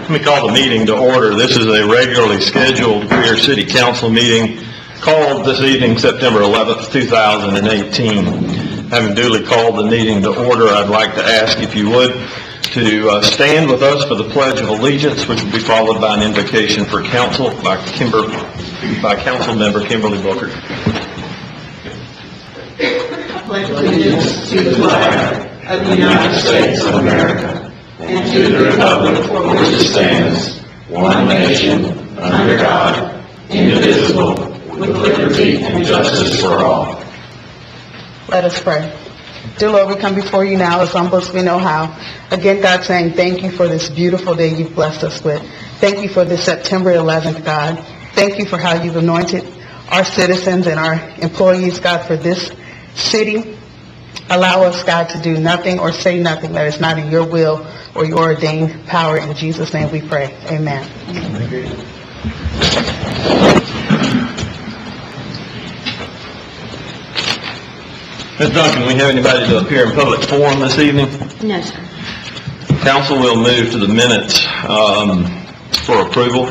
Let me call the meeting to order. This is a regularly scheduled Greer City Council meeting called this evening, September 11th, 2018. Having duly called the meeting to order, I'd like to ask, if you would, to stand with us for the Pledge of Allegiance, which will be followed by an invocation for council by Council Member Kimberly Booker. I pledge allegiance to the flag of the United States of America and to the republic for which it stands, one nation, under God, indivisible, with liberty and justice for all. Let us pray. Dear Lord, we come before you now as humble as we know how. Again, God, saying thank you for this beautiful day you've blessed us with. Thank you for this September 11th, God. Thank you for how you've anointed our citizens and our employees, God, for this city. Allow us, God, to do nothing or say nothing that is not in your will or your ordained power. In Jesus' name we pray. Amen. Ms. Duncan, we have anybody to appear in public forum this evening? No, sir. Council will move to the minutes for approval.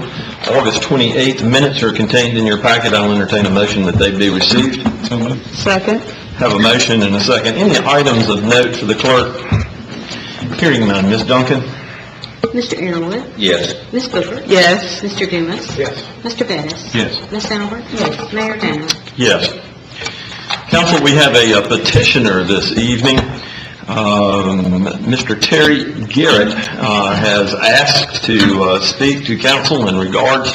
August 28th minutes are contained in your packet. I'll entertain a motion that they be received. Second. Have a motion and a second. Any items of note for the clerk? Hearing none. Ms. Duncan? Mr. Arrowood? Yes. Ms. Booker? Yes. Mr. Dumas? Yes. Mr. Bettis? Yes. Ms. Albert? Yes. Mayor Daniel? Yes. Council, we have a petitioner this evening. Mr. Terry Garrett has asked to speak to council in regards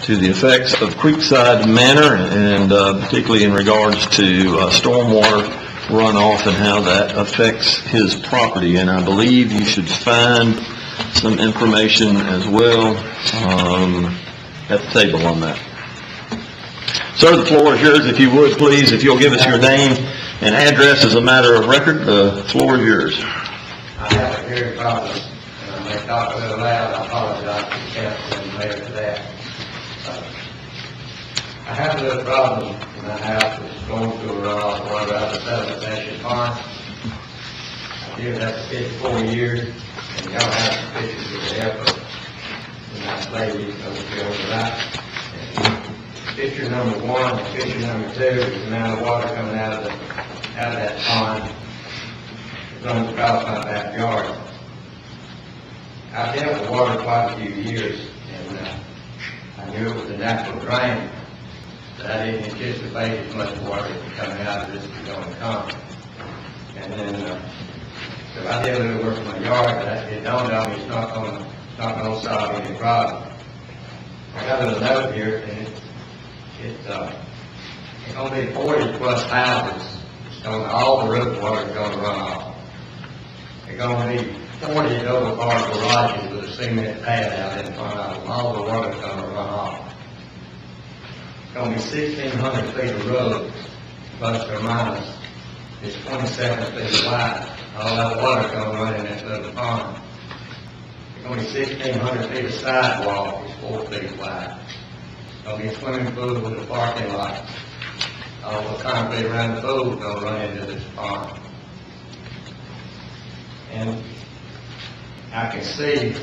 to the effects of Creekside Manor and particularly in regards to stormwater runoff and how that affects his property. And I believe you should find some information as well at the table on that. Sir, the floor is yours. If you would, please, if you'll give us your name and address as a matter of record, the floor is yours. I have a hearing problem, and I may talk a little loud. I apologize to the council and the mayor for that. I have a little problem in my house that's going through a runoff water out of the sediment section pond. I've given that for 54 years, and y'all have some pictures of the effort. And nice lady over here on the right. Picture number 1 and picture number 2 is the amount of water coming out of that pond. It runs across my backyard. I've dealt with water quite a few years, and I knew it was a natural drain, but I didn't anticipate as much water coming out of this was going to come. And then, so I did a little work in my yard, but it dawned on me it's not going to solve any problem. I got a little note here, and it's going to be 40 plus houses. All the roof water is going to run off. They're going to be 40 double car garages with a cement pad out in front of them. All the water is going to run off. It's going to be 1,600 feet of road, plus or minus. It's 27 feet wide. All that water is going to run in this little pond. It's going to be 1,600 feet of sidewalk. It's 4 feet wide. There'll be a swimming pool with a parking lot. All the concrete around the pool is going to run into this pond. And I can see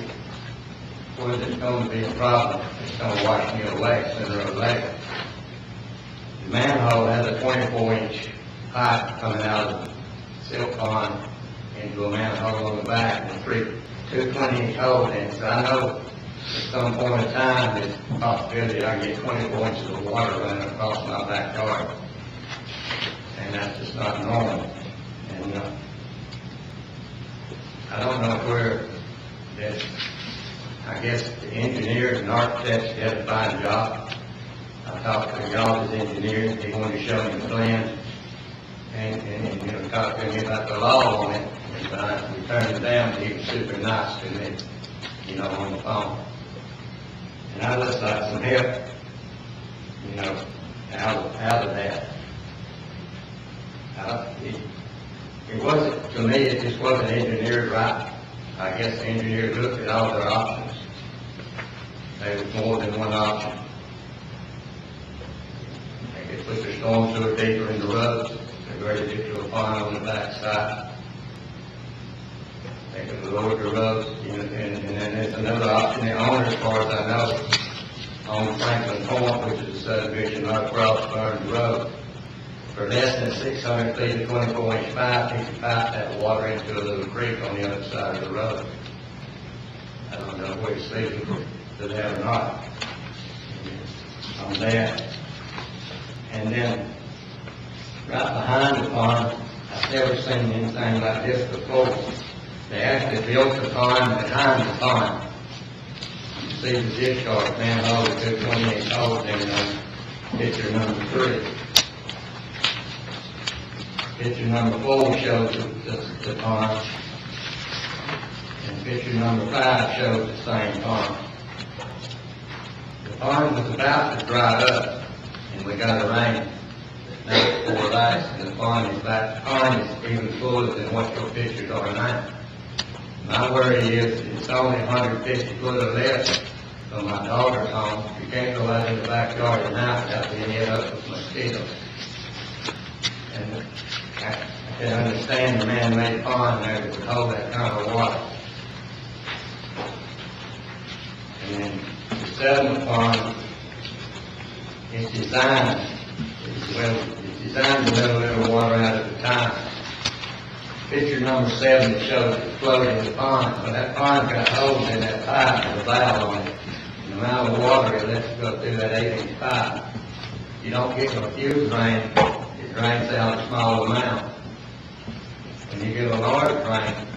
where there's going to be a problem. It's going to wash me away sooner or later. The manhole has a 24-inch pipe coming out of the silt pond into a manhole on the back and two 20-inch holes in it. So I know at some point in time, there's a possibility I can get 24 inches of water running across my backyard. And that's just not normal. And I don't know where that, I guess the engineers and architects had a fine job. I talked to y'all's engineers, they wanted to show me the plan and talk to me about the law on it. But I turned it down, he was super nice to me, on the phone. And I just like some help, out of that. It wasn't, to me, it just wasn't engineered right. I guess the engineers looked at all their options. There was more than one option. They could put the storm sewer deeper in the roads, converted it to a pond on the back side. They could lower the roads, and then there's another option, the owner, as far as I know, on Franklin Point, which is a subdivision right across Burns Road. For less than 600 feet of 24-inch pipe, he can pipe that water into a little creek on the other side of the road. I don't know where it's legal to that or not on that. And then, right behind the pond, I've never seen anything like this before. They actually built the pond behind the pond. You see the discharge manhole with 2 20-inch holes in it on picture number 3. Picture number 4 shows the pond, and picture number 5 shows the same pond. The pond was about to dry up, and we got a rain the night before last, and the pond is even fuller than what your pictures are now. My worry is it's only 150 foot or less from my daughter's home. You can't go out in the backyard at night without being hit up with mosquitoes. And I can understand the man-made pond there that would hold that kind of water. And then the sediment pond is designed to let a little water out at a time. Picture number 7 shows it floating in the pond, but that pond got holes in that pipe with a valve on it. And the amount of water it lets go through that 8-inch pipe. You don't get a huge rain, it drains out a small amount. When you get a large rain,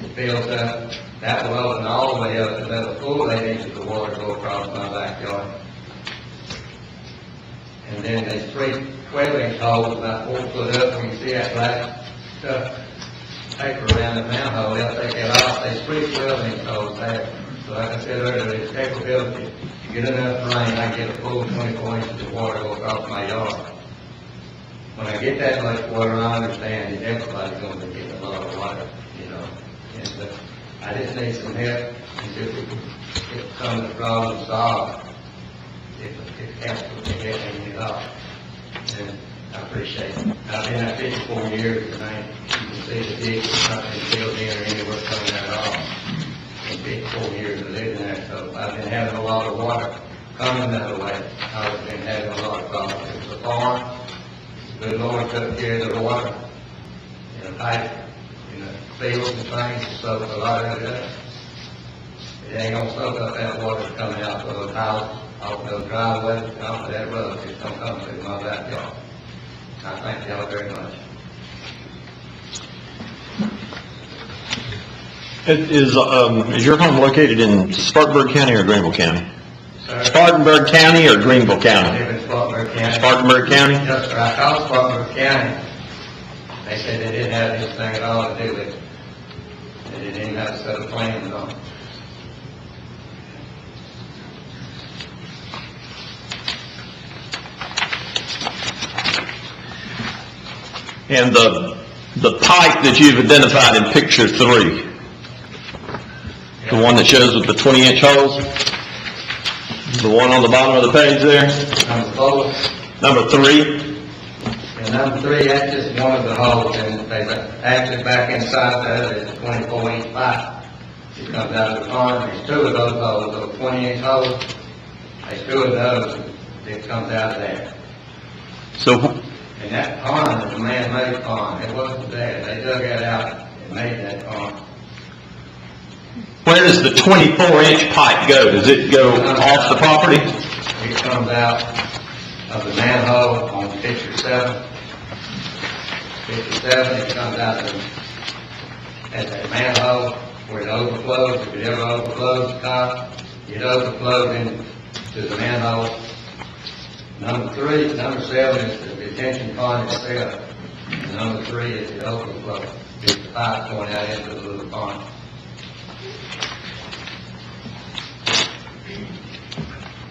it fills up, that will open all the way up and let a full 8 inches of water go across my backyard. And then there's 3 12-inch holes about 4 foot up. When you see that black stuff, paper around the manhole, they'll take it off. There's 3 12-inch holes there. So like I said earlier, there's capability. You get enough rain, I get a full 24 inches of water go across my yard. When I get that much water, I understand that everybody's going to get a lot of water, you know. And I just need some help until we can get some of the problems solved. If council can help me out, and I appreciate it. I've been there 54 years, and you can see the ditch is not been filled in or anywhere coming out at all. In 54 years of living there, so I've been having a lot of water coming that way. I've been having a lot of problems. It was a farm. The good Lord took care of the water in a pipe, in the fields and things, to soak a lot of it up. It ain't gonna soak up that water that's coming out of those houses, off those driveways, off of that road. It's gonna come through my backyard. I thank y'all very much. Is your home located in Spartanburg County or Greenville County? Sir? Spartanburg County or Greenville I County? live in Spartanburg County. Spartanburg County? Yes, sir. I called Spartanburg County. They said they didn't have anything at all to do with it. They didn't even have a set of plans on it. And the pipe that you've identified in picture 3, the one that shows with the 20-inch holes, the one on the bottom of the page there, Number 4. number 3. And number 3, that's just one of the holes, and they actually back inside that is a 24-inch pipe. It comes out of the pond. There's 2 of those holes, those 20-inch holes. There's 2 of those that comes out of there. So And that pond is a man-made pond. It wasn't there. They dug that out and made that pond. where does the 24-inch pipe go? Does it go off the property? It comes out of the manhole on picture 7. Picture 7, it comes out at that manhole where it overflows. If it ever overflows the top, it overflows into the manhole. Number 7 is the detention pond itself. And number 3 is the overflow. It's the pipe going out into the little pond.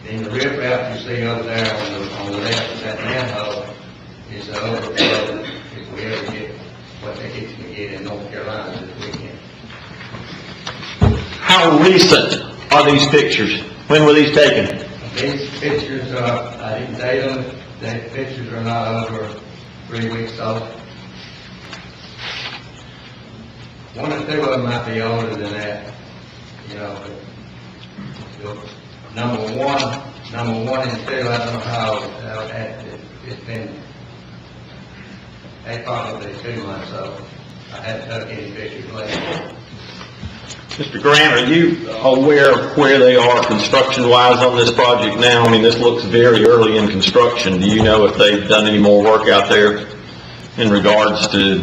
And the riprap you see over there on the left of that manhole is the overflow if we ever get what they get to get in North Carolina this weekend. How recent are these pictures? When were these taken? These pictures are, I didn't date them, the pictures are not over 3 weeks old. One or two of them might be older than that, you know, but number one and two, I don't know how it's been, they probably 2 months old. I haven't took any pictures lately. Mr. Grant, are you aware of where they are construction-wise on this project now? I mean, this looks very early in construction. Do you know if they've done any more work out there in regards to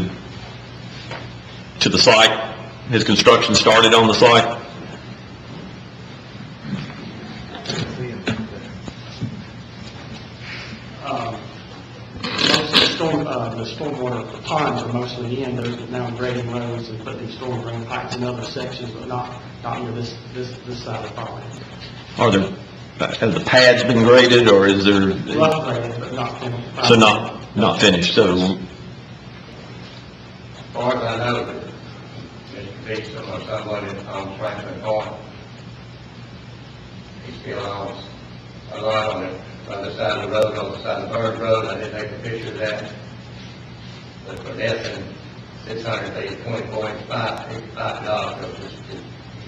the site? Has construction started on the site? The stormwater ponds are mostly in. They're now grading roads and putting storm drain pipes in other sections, but not near this side of the property. Are there, have the pads been graded, or is there? Rough graded, but not finished. So not finished, so, As far as I know, Mr. Dixon or somebody on Franklin Point, he still owns a lot on the other side of the road, on the side of Bird Road. I did take a picture of that. But for less than 600 feet, $24.55 of this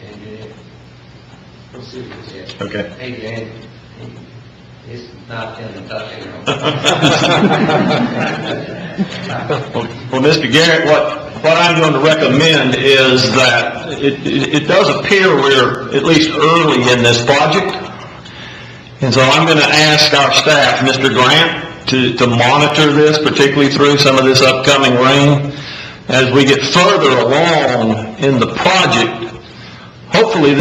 engineer. okay. It's not in the touching room. Well, Mr. Garrett, what I'm going to recommend is that it does appear we're at least early in this project. And so I'm going to ask our staff, Mr. Grant, to monitor this, particularly through some of this upcoming rain. As we get further along in the project, hopefully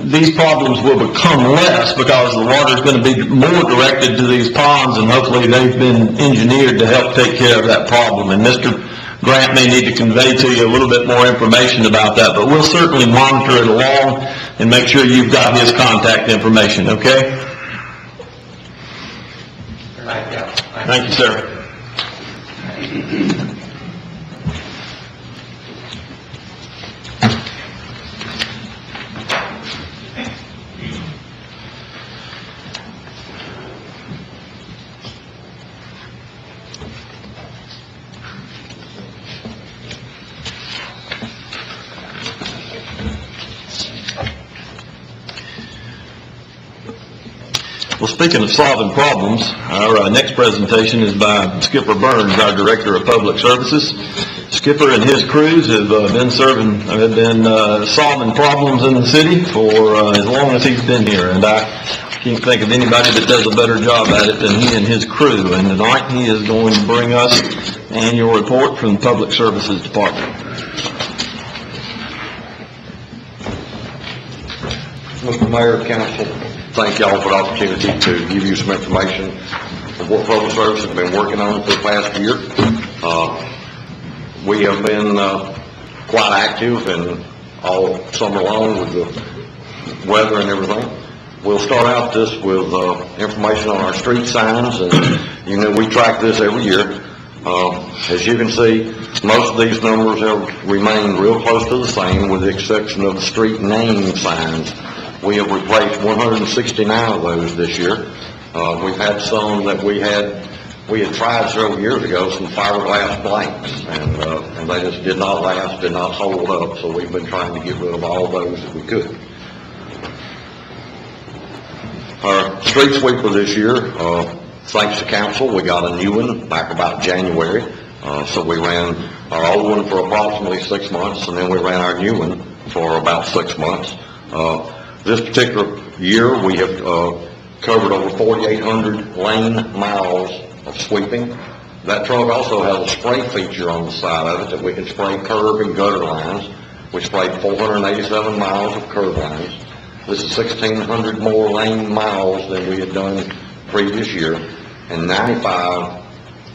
these problems will become less because the water is going to be more directed to these ponds, and hopefully they've been engineered to help take care of that problem. And Mr. Grant may need to convey to you a little bit more information about that, but we'll certainly monitor it along and make sure you've got his contact information, okay? Thank you. Thank you, sir. Well, speaking of solving problems, our next presentation is by Skipper Burns, our Director of Public Services. Skipper and his crews have been solving problems in the city for as long as he's been here, and I can't think of anybody that does a better job at it than he and his crew. And tonight he is going to bring us an annual report from the Public Services Department. Mr. Mayor, Council, thank y'all for the opportunity to give you some information of what Public Service has been working on for the past year. We have been quite active and all summer long with the weather and everything. We'll start out this with information on our street signs, and you know we track this every year. As you can see, most of these numbers have remained real close to the same with the exception of the street name signs. We have replaced 169 of those this year. We've had some that we had tried several years ago, some fiberglass blanks, and they just did not last, did not hold up, so we've been trying to get rid of all those that we could. Our street sweeper this year, thanks to council, we got a new one back about January. So we ran our old one for approximately 6 months, and then we ran our new one for about 6 months. This particular year, we have covered over 4,800 lane miles of sweeping. That truck also has a spray feature on the side of it that we can spray curb and gutter lines. We sprayed 487 miles of curb lines. This is 1,600 more lane miles than we had done previous year, and 95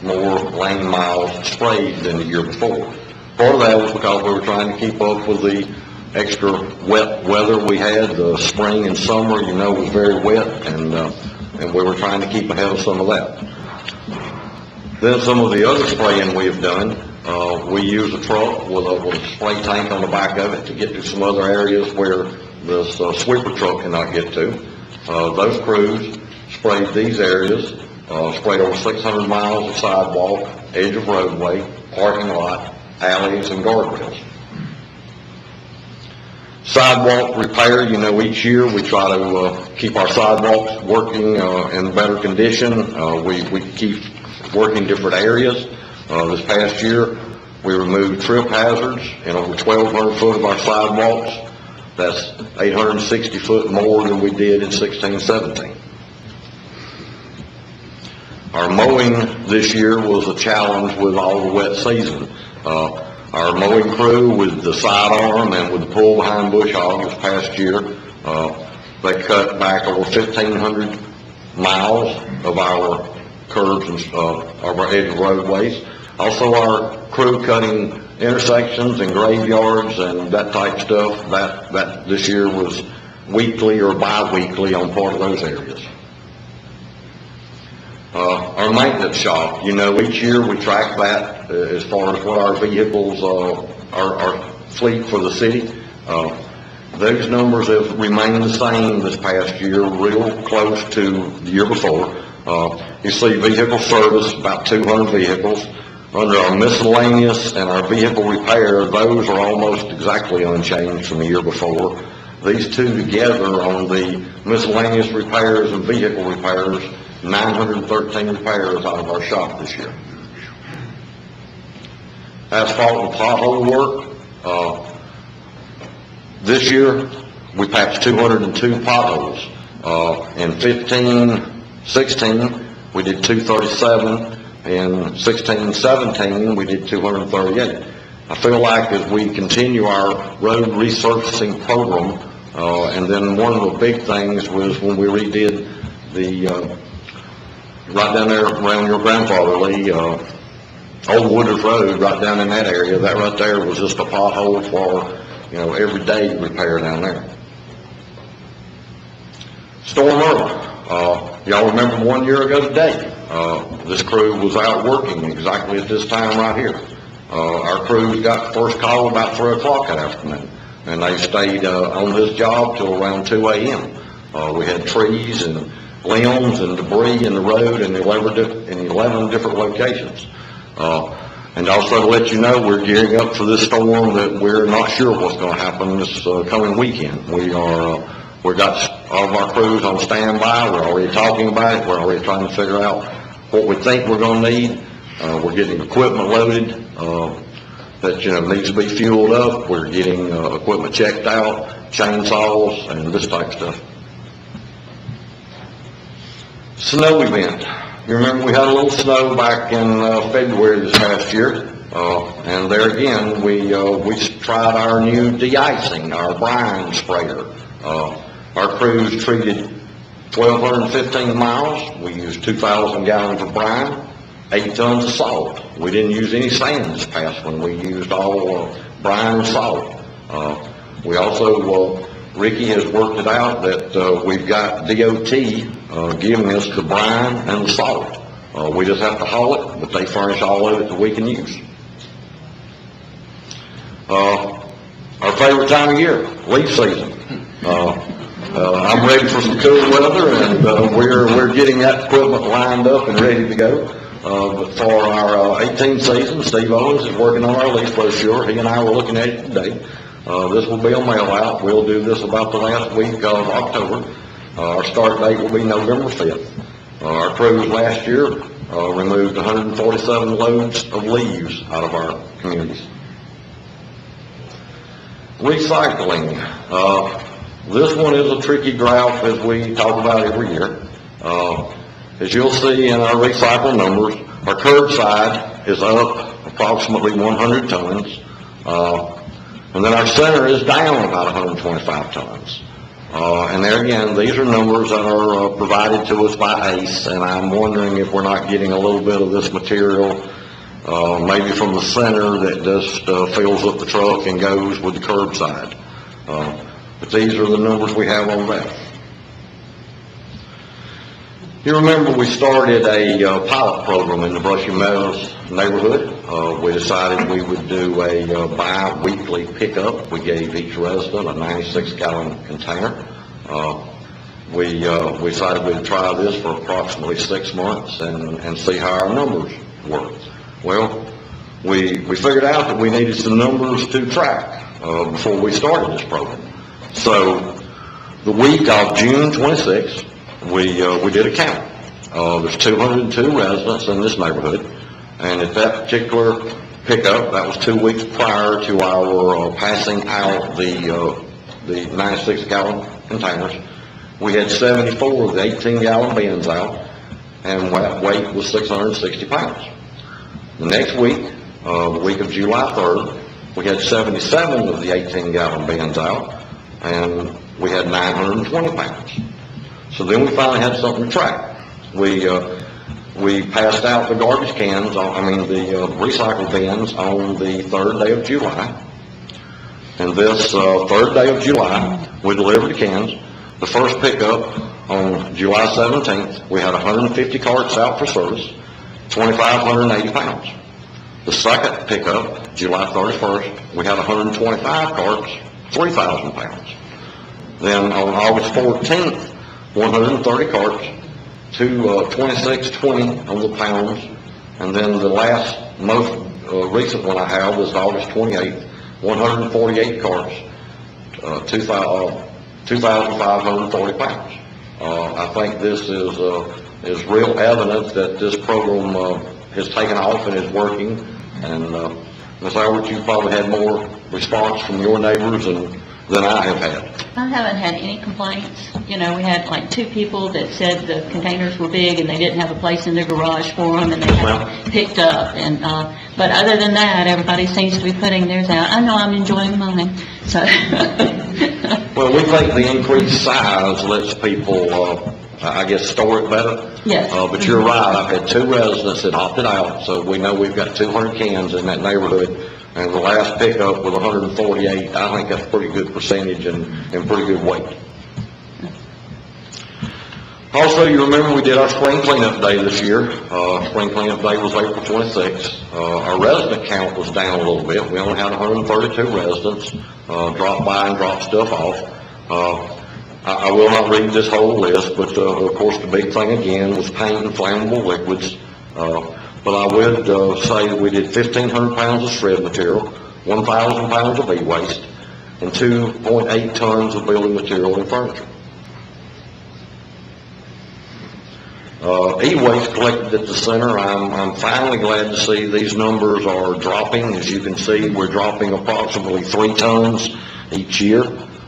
more lane miles sprayed than the year before. Part of that was because we were trying to keep up with the extra wet weather we had. The spring and summer, you know, was very wet, and we were trying to keep ahead of some of that. Then some of the other spraying we have done, we use a truck with a spray tank on the back of it to get to some other areas where the sweeper truck cannot get to. Those crews sprayed these areas, sprayed over 600 miles of sidewalk, edge of roadway, parking lot, alleys, and guardrails. Sidewalk repair, you know, each year we try to keep our sidewalks working in better condition. We keep working different areas. This past year, we removed trip hazards in over 1,200 foot of our sidewalks. That's 860 foot more than we did in 16-17. Our mowing this year was a challenge with all the wet season. Our mowing crew with the sidearm and with the pull behind bush hog this past year, they cut back over 1,500 miles of our curbs and of our edge roadways. Also, our crew cutting intersections and graveyards and that type of stuff, that this year was weekly or bi-weekly on part of those areas. Our maintenance shop, you know, each year we track that as far as what our vehicles, our fleet for the city. Those numbers have remained the same this past year, real close to the year before. You see vehicle service, about 200 vehicles. Under our miscellaneous and our vehicle repair, those are almost exactly unchanged from the year before. These two together on the miscellaneous repairs and vehicle repairs, 913 repairs out of our shop this year. Asphalt and pothole work, this year we patched 202 potholes. In 15-16 we did 237. In 16-17 we did 238. I feel like as we continue our road resurfacing program, and then one of the big things was when we redid the right down there around your grandfather, Lee, Old Wooders Road, right down in that area, that right there was just a pothole for, you know, everyday repair down there. Storm Earl, y'all remember 1 year ago today, this crew was out working exactly at this time right here. Our crews got the first call about 3 o'clock that afternoon, and they stayed on this job till around 2 a.m. We had trees and limbs and debris in the road in 11 different locations. And also to let you know, we're gearing up for this storm that we're not sure what's going to happen this coming weekend. We've got all of our crews on standby. We're already talking about it. We're already trying to figure out what we think we're going to need. We're getting equipment loaded that, you know, needs to be fueled up. We're getting equipment checked out, chainsaws, and this type of stuff. Snow event. You remember we had a little snow back in February this past year, and there again we tried our new de-icing, our brine sprayer. Our crews treated 1,215 miles. We used 2,000 gallons of brine, 8 tons of salt. We didn't use any sand this past one. We used all brine and salt. We also, Ricky has worked it out that we've got DOT giving us the brine and the salt. We just have to haul it, but they furnish all of it that we can use. Our favorite time of year, leaf season. I'm ready for some cool weather, and we're getting that equipment lined up and ready to go. But for our 18 season, Steve Owens is working on our leaf brochure. He and I were looking at it today. This will be a mail out. We'll do this about the last week of October. Our start date will be November 5th. Our crews last year removed 147 loads of leaves out of our communities. Recycling. This one is a tricky graph as we talk about every year. As you'll see in our recycle numbers, our curbside is up approximately 100 tons. And then our center is down about 125 tons. And there again, these are numbers that are provided to us by ACE, and I'm wondering if we're not getting a little bit of this material, maybe from the center that just fills up the truck and goes with the curbside. But these are the numbers we have on that. You remember we started a pilot program in the Brushy Meadows neighborhood. We decided we would do a bi-weekly pickup. We gave each resident a 96-gallon container. We decided we'd try this for approximately 6 months and see how our numbers work. Well, we figured out that we needed some numbers to track before we started this program. So, the week of June 26th, we did a count. There's 202 residents in this neighborhood, and at that particular pickup, that was 2 weeks prior to our passing out the 96-gallon containers. We had 74 of the 18-gallon bins out, and that weight was 660 pounds. The next week, the week of July 3rd, we had 77 of the 18-gallon bins out, and we had 920 pounds. So then we finally had something to track. We passed out the garbage cans, the recycle bins on the 3rd day of July. And this 3rd day of July, we delivered the cans. The first pickup on July 17th, we had 150 carts out for service, 2,580 pounds. The second pickup, July 31st, we had 125 carts, 3,000 pounds. Then on August 14th, 130 carts, 2620 on the pounds. And then the last, most recent one I have is August 28th, 148 carts, 2,540 pounds. I think this is real evidence that this program has taken off and is working. And Ms. Albert, you probably had more response from your neighbors than I have had. I haven't had any complaints. You know, we had like 2 people that said the containers were big and they didn't have a place in their garage for them, and they had them picked up. And but other than that, everybody seems to be putting theirs out. I know I'm enjoying mine. So. Well, we think the increased size lets people, I guess, store it better. Yes. But you're right. I've had 2 residents that opted out, so we know we've got 200 cans in that neighborhood. And the last pickup with 148, I think that's a pretty good percentage and pretty good weight. Also, you remember we did our spring cleanup day this year. Spring cleanup day was April 26th. Our resident count was down a little bit. We only had 132 residents drop by and drop stuff off. I will not read this whole list, but of course the big thing again was paint and flammable liquids. But I would say that we did 1,500 pounds of shred material, 1,000 pounds of e-waste, and 2.8 tons of building material and furniture. E-waste collected at the center, I'm finally glad to see these numbers are dropping. As you can see, we're dropping approximately 3 tons each year.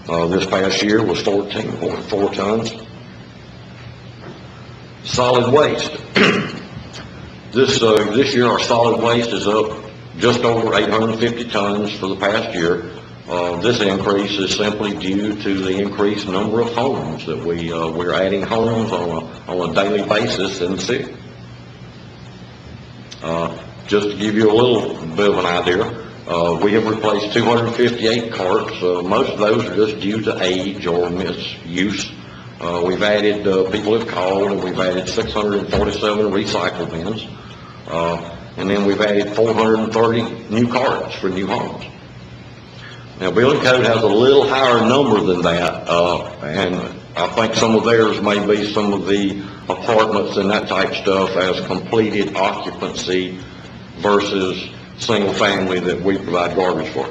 This past year was 14.4 tons. Solid waste. This year our solid waste is up just over 850 tons for the past year. This increase is simply due to the increased number of homes that we're adding homes on a daily basis in the city. Just to give you a little bit of an idea, we have replaced 258 carts. Most of those are just due to age or misuse. We've added, people have called, and we've added 647 recycle bins. And then we've added 430 new carts for new homes. Now, building code has a little higher number than that, and I think some of theirs may be some of the apartments and that type stuff as completed occupancy versus single family that we provide garbage for.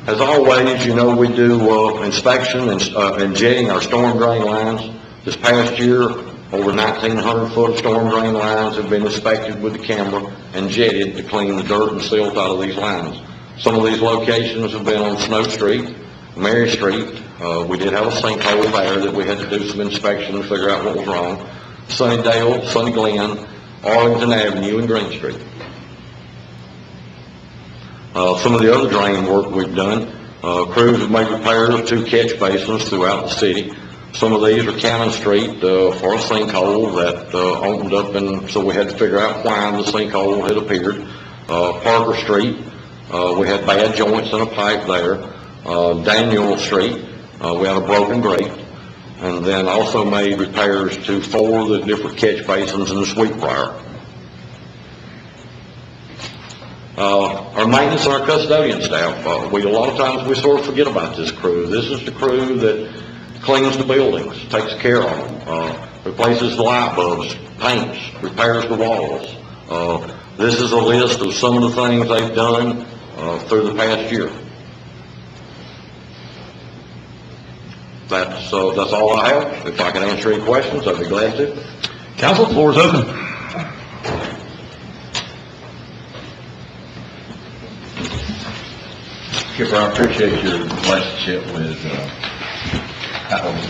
As always, you know, we do inspection and jetting our storm drain lines. This past year, over 1,900 foot of storm drain lines have been inspected with the camera and jetted to clean the dirt and silt out of these lines. Some of these locations have been on Snow Street, Mary Street. We did have a sinkhole there that we had to do some inspection to figure out what was wrong. Sunnydale, Sunny Glen, Arlington Avenue, and Green Street. Some of the other drain work we've done, crews have made repairs of 2 catch basins throughout the city. Some of these are Cannon Street for a sinkhole that opened up, and so we had to figure out why the sinkhole had appeared. Parker Street, we had bad joints in a pipe there. Daniel Street, we had a broken grate, and then also made repairs to 4 of the different catch basins in the Sweetbriar. Our maintenance and our custodian staff, a lot of times we sort of forget about this crew. This is the crew that cleans the buildings, takes care of them, replaces the light bulbs, paints, repairs the walls. This is a list of some of the things they've done through the past year. that's all I have. If I can answer any questions, I'd be glad to. Council, floor is open. Skipper, I appreciate your relationship with, DOT.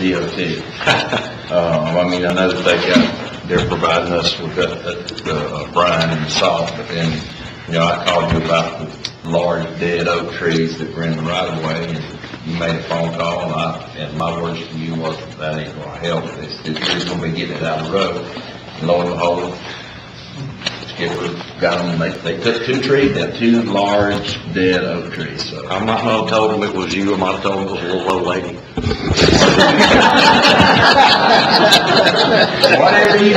I mean, I know that they're providing us with the brine and the salt, but then, I called you about the large dead oak trees that were in the right of way, and you made a phone call, and my words to you was, that ain't gonna help. This tree's gonna be getting it out of the road. And lo and behold, Skipper got them, they took two trees, they're two large dead oak trees, so. I might not have told them it was you, I might have told them it was a little old lady. Whatever you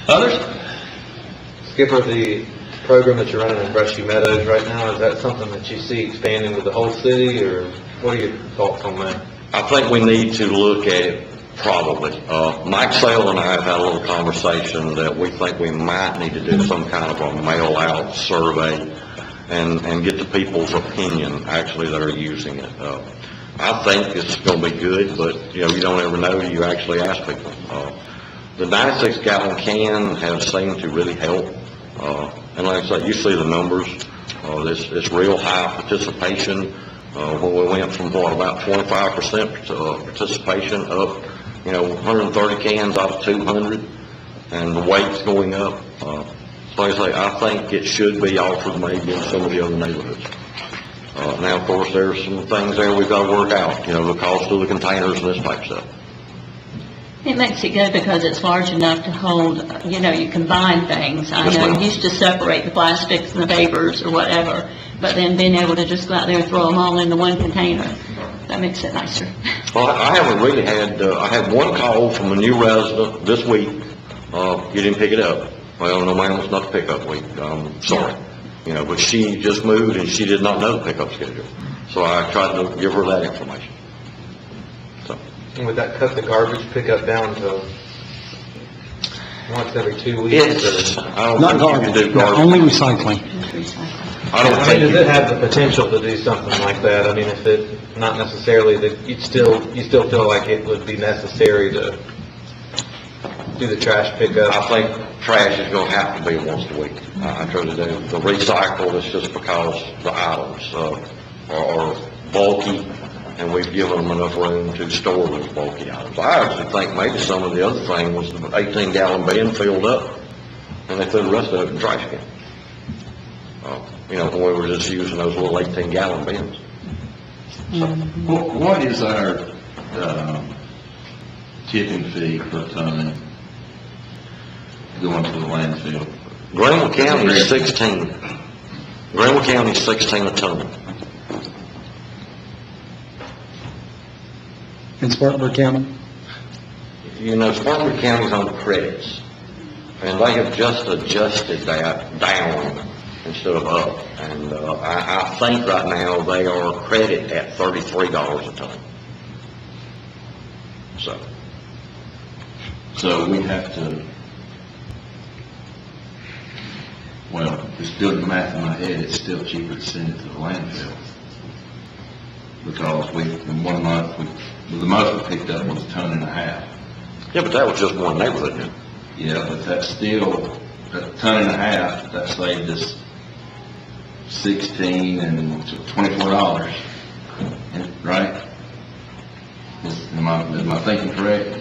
Others? Skipper, the program that you're running in Brushy Meadows right now, is that something that you see expanding with the whole city, or what are your thoughts on that? I think we need to look at it probably. Mike Sale and I have had a little conversation that we think we might need to do some kind of a mail-out survey and get the people's opinion, actually, that are using it. I think it's going to be good, but, you don't ever know till you actually ask people. The 96-gallon can has seemed to really help. And like I said, you see the numbers. It's real high participation. When we went from about 25% participation up, 130 cans out of 200, and the weight's going up. So like I say, I think it should be offered maybe in some of the other neighborhoods. Now, of course, there's some things there we've got to work out, the cost of the containers and this type of stuff. It makes it good because it's large enough to hold, you combine things. I Yes, know ma'am. you used to separate the plastics and the papers or whatever, but then being able to just go out there and throw them all into one container, that makes it nicer. Well, I haven't really had, I had one call from a new resident this week. You didn't pick it up. Well, no, ma'am, it's not the pickup week. Sorry. But she just moved and she did not know the pickup schedule. So I tried to give her that information. So. And would that cut the garbage pickup down to once every 2 weeks? I don't Not think you can do garbage, garbage. only recycling. I don't I mean, think does you it have the potential to do something like that? I mean, if it, not necessarily that you still feel like it would be necessary to do the trash pickup? I think trash is going to have to be once a week. I truly do. The recycle is just because the items are bulky, and we've given them enough room to store those bulky items. I actually think maybe some of the other thing was the 18-gallon bin filled up, and they threw the rest of it in the trash can. When we were just using those little 18-gallon bins. What is our tipping fee per ton going to the landfill? Greenville County is 16. Greenville County is 16 a ton. In Spartanburg County? Spartanburg County's on credits, and they have just adjusted that down instead of up. And I think right now they are credit at $33 a ton. So we have to, just doing the math in my head, it's still cheaper to send it to the landfill. Because in 1 month, the most we picked up was 1.5 tons. Yeah, but that was just one neighborhood. Yeah, but that's still, that 1.5 tons, that saved us $16 and $24, right? Am I thinking correct?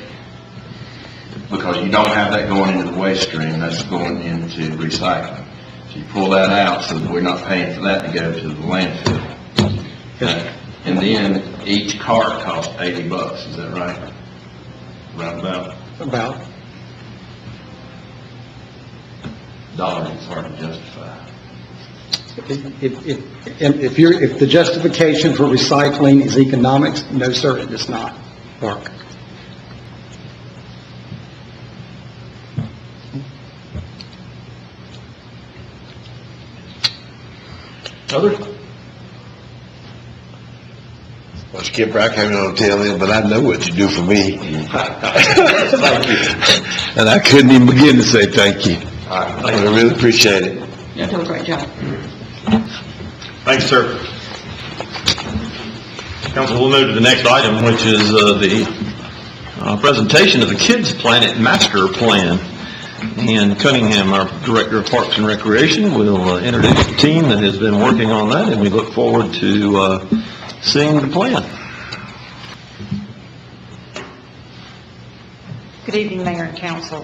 Because you don't have that going into the waste stream, that's going into recycling. So you pull that out so that we're not paying for that to go to the landfill. And then each cart costs $80, is that right? Roundabout? About. Dollars is hard to justify. If the justification for recycling is economics, no, sir, it is not. Mark? Others? Well, Skipper, I can't even tell him, but I know what you do for me. Thank you. And I couldn't even begin to say thank you. All right, I really appreciate it. They'll do a great job. Thanks, sir. Council, we'll move to the next item, which is the presentation of the Kids Planet Master Plan. And Cunningham, our Director of Parks and Recreation, will introduce the team that has been working on that, and we look forward to seeing the plan. Good evening, Mayor and Council.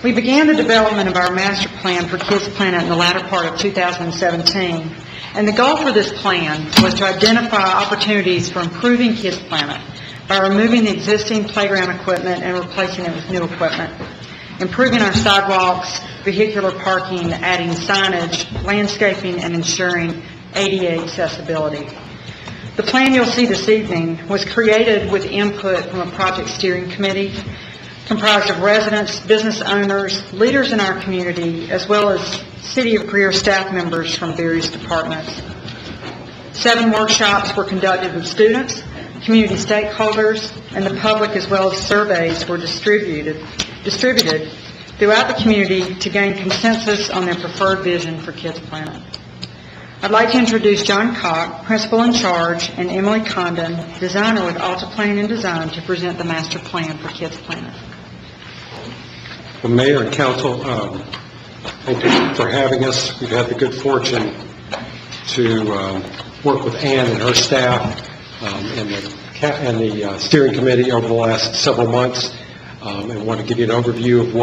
We began the development of our master plan for Kids Planet in the latter part of 2017, and the goal for this plan was to identify opportunities for improving Kids Planet by removing the existing playground equipment and replacing it with new equipment, improving our sidewalks, vehicular parking, adding signage, landscaping, and ensuring ADA accessibility. The plan you'll see this evening was created with input from a project steering committee comprised of residents, business owners, leaders in our community, as well as City of Greer staff members from various departments. 7 workshops were conducted with students, community stakeholders, and the public, as well as surveys were distributed throughout the community to gain consensus on their preferred vision for Kids Planet. I'd like to introduce John Cock, Principal in Charge, and Emily Condon, Designer with Alta Planning and Design, to present the Master Plan for Kids Planet. Well, Mayor and Council, thank you for having us. We've had the good fortune to work with Ann and her staff and the steering committee over the last several months, and want to give you an overview of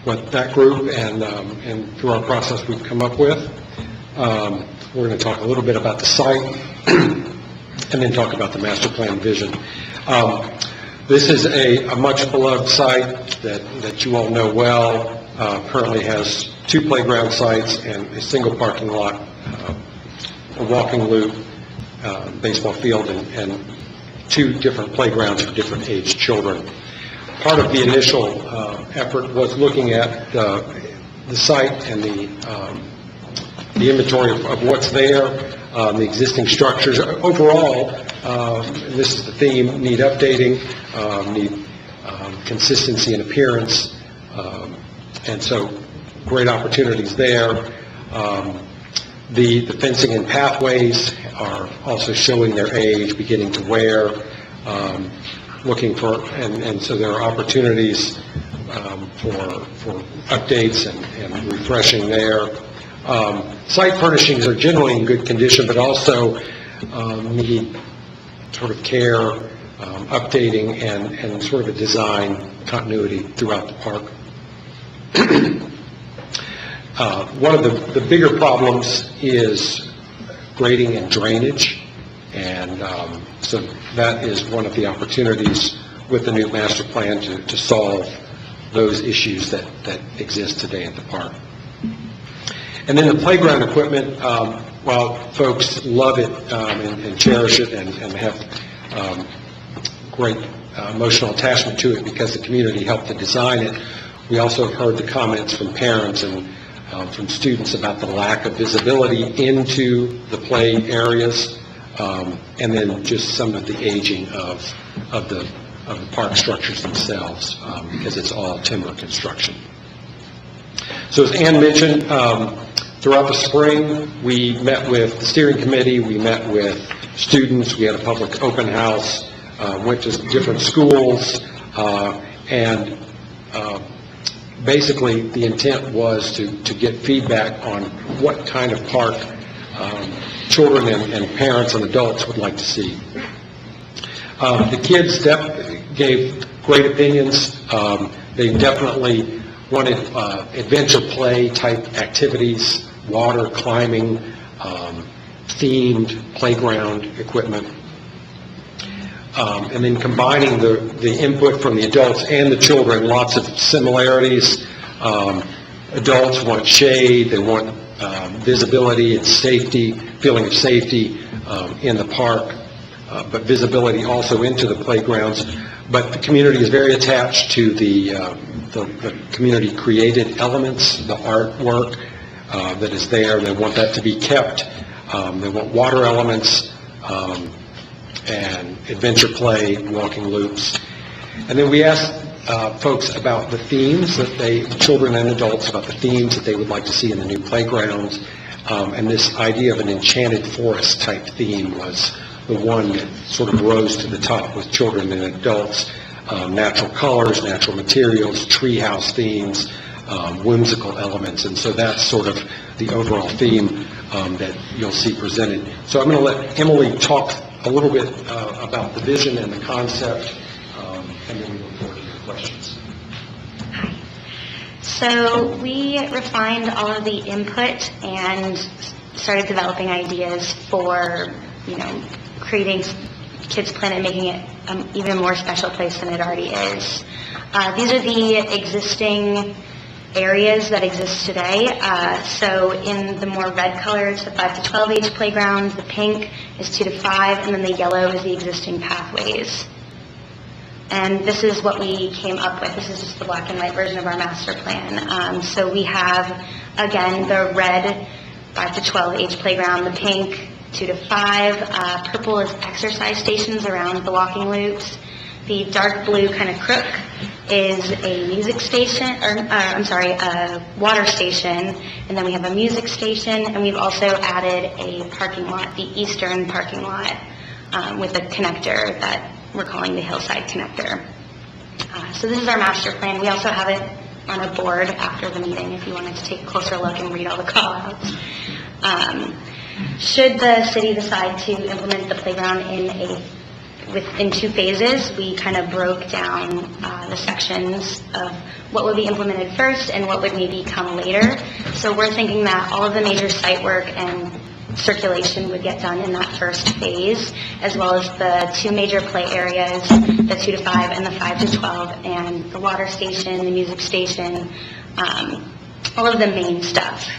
what that group and through our process we've come up with. We're going to talk a little bit about the site and then talk about the master plan vision. This is a much beloved site that you all know well. Currently has 2 playground sites and a single parking lot, a walking loop, baseball field, and 2 different playgrounds for different age children. Part of the initial effort was looking at the site and the inventory of what's there, the existing structures. Overall, and this is the theme, need updating, need consistency in appearance, and so great opportunities there. The fencing and pathways are also showing their age, beginning to wear, looking for, and so there are opportunities for updates and refreshing there. Site furnishings are generally in good condition, but also need sort of care, updating, and sort of a design continuity throughout the park. One of the bigger problems is grading and drainage, and so that is one of the opportunities with the new master plan to solve those issues that exist today at the park. And then the playground equipment, while folks love it and cherish it and have great emotional attachment to it because the community helped to design it, we also have heard the comments from parents and from students about the lack of visibility into the play areas, and then just some of the aging of the park structures themselves, because it's all timber construction. So as Ann mentioned, throughout the spring, we met with the steering committee, we met with students, we had a public open house, went to different schools, and basically the intent was to get feedback on what kind of park children and parents and adults would like to see. The kids gave great opinions. They definitely wanted adventure play type activities, water, climbing, themed playground equipment. And then combining the input from the adults and the children, lots of similarities. Adults want shade, they want visibility and safety, feeling of safety in the park, but visibility also into the playgrounds. But the community is very attached to the community-created elements, the artwork that is there. They want that to be kept. They want water elements and adventure play, walking loops. And then we asked folks about the themes children and adults, about the themes that they would like to see in the new playgrounds. And this idea of an enchanted forest type theme was the one that sort of rose to the top with children and adults. Natural colors, natural materials, treehouse themes, whimsical elements. And so that's sort of the overall theme that you'll see presented. So I'm going to let Emily talk a little bit about the vision and the concept, and then we look forward to your questions. So we refined all of the input and started developing ideas for, creating Kids Planet, making it an even more special place than it already is. These are the existing areas that exist today. So in the more red color, it's the 5 to 12 age playground, the pink is 2 to 5, and then the yellow is the existing pathways. And this is what we came up with. This is just the black and white version of our master plan. So we have, again, the red 5 to 12 age playground, the pink 2 to 5, purple is exercise stations around the walking loops. The dark blue kind of crook is a music station, a water station, and then we have a music station, and we've also added a parking lot, the eastern parking lot, with a connector that we're calling the Hillside Connector. So this is our master plan. We also have it on a board after the meeting if you wanted to take a closer look and read all the call-outs. Should the city decide to implement the playground in 2 phases, we kind of broke down the sections of what would be implemented first and what would maybe come later. So we're thinking that all of the major site work and circulation would get done in that first phase, as well as the 2 major play areas, the 2 to 5 and the 5 to 12, and the water station, the music station, all of the main stuff.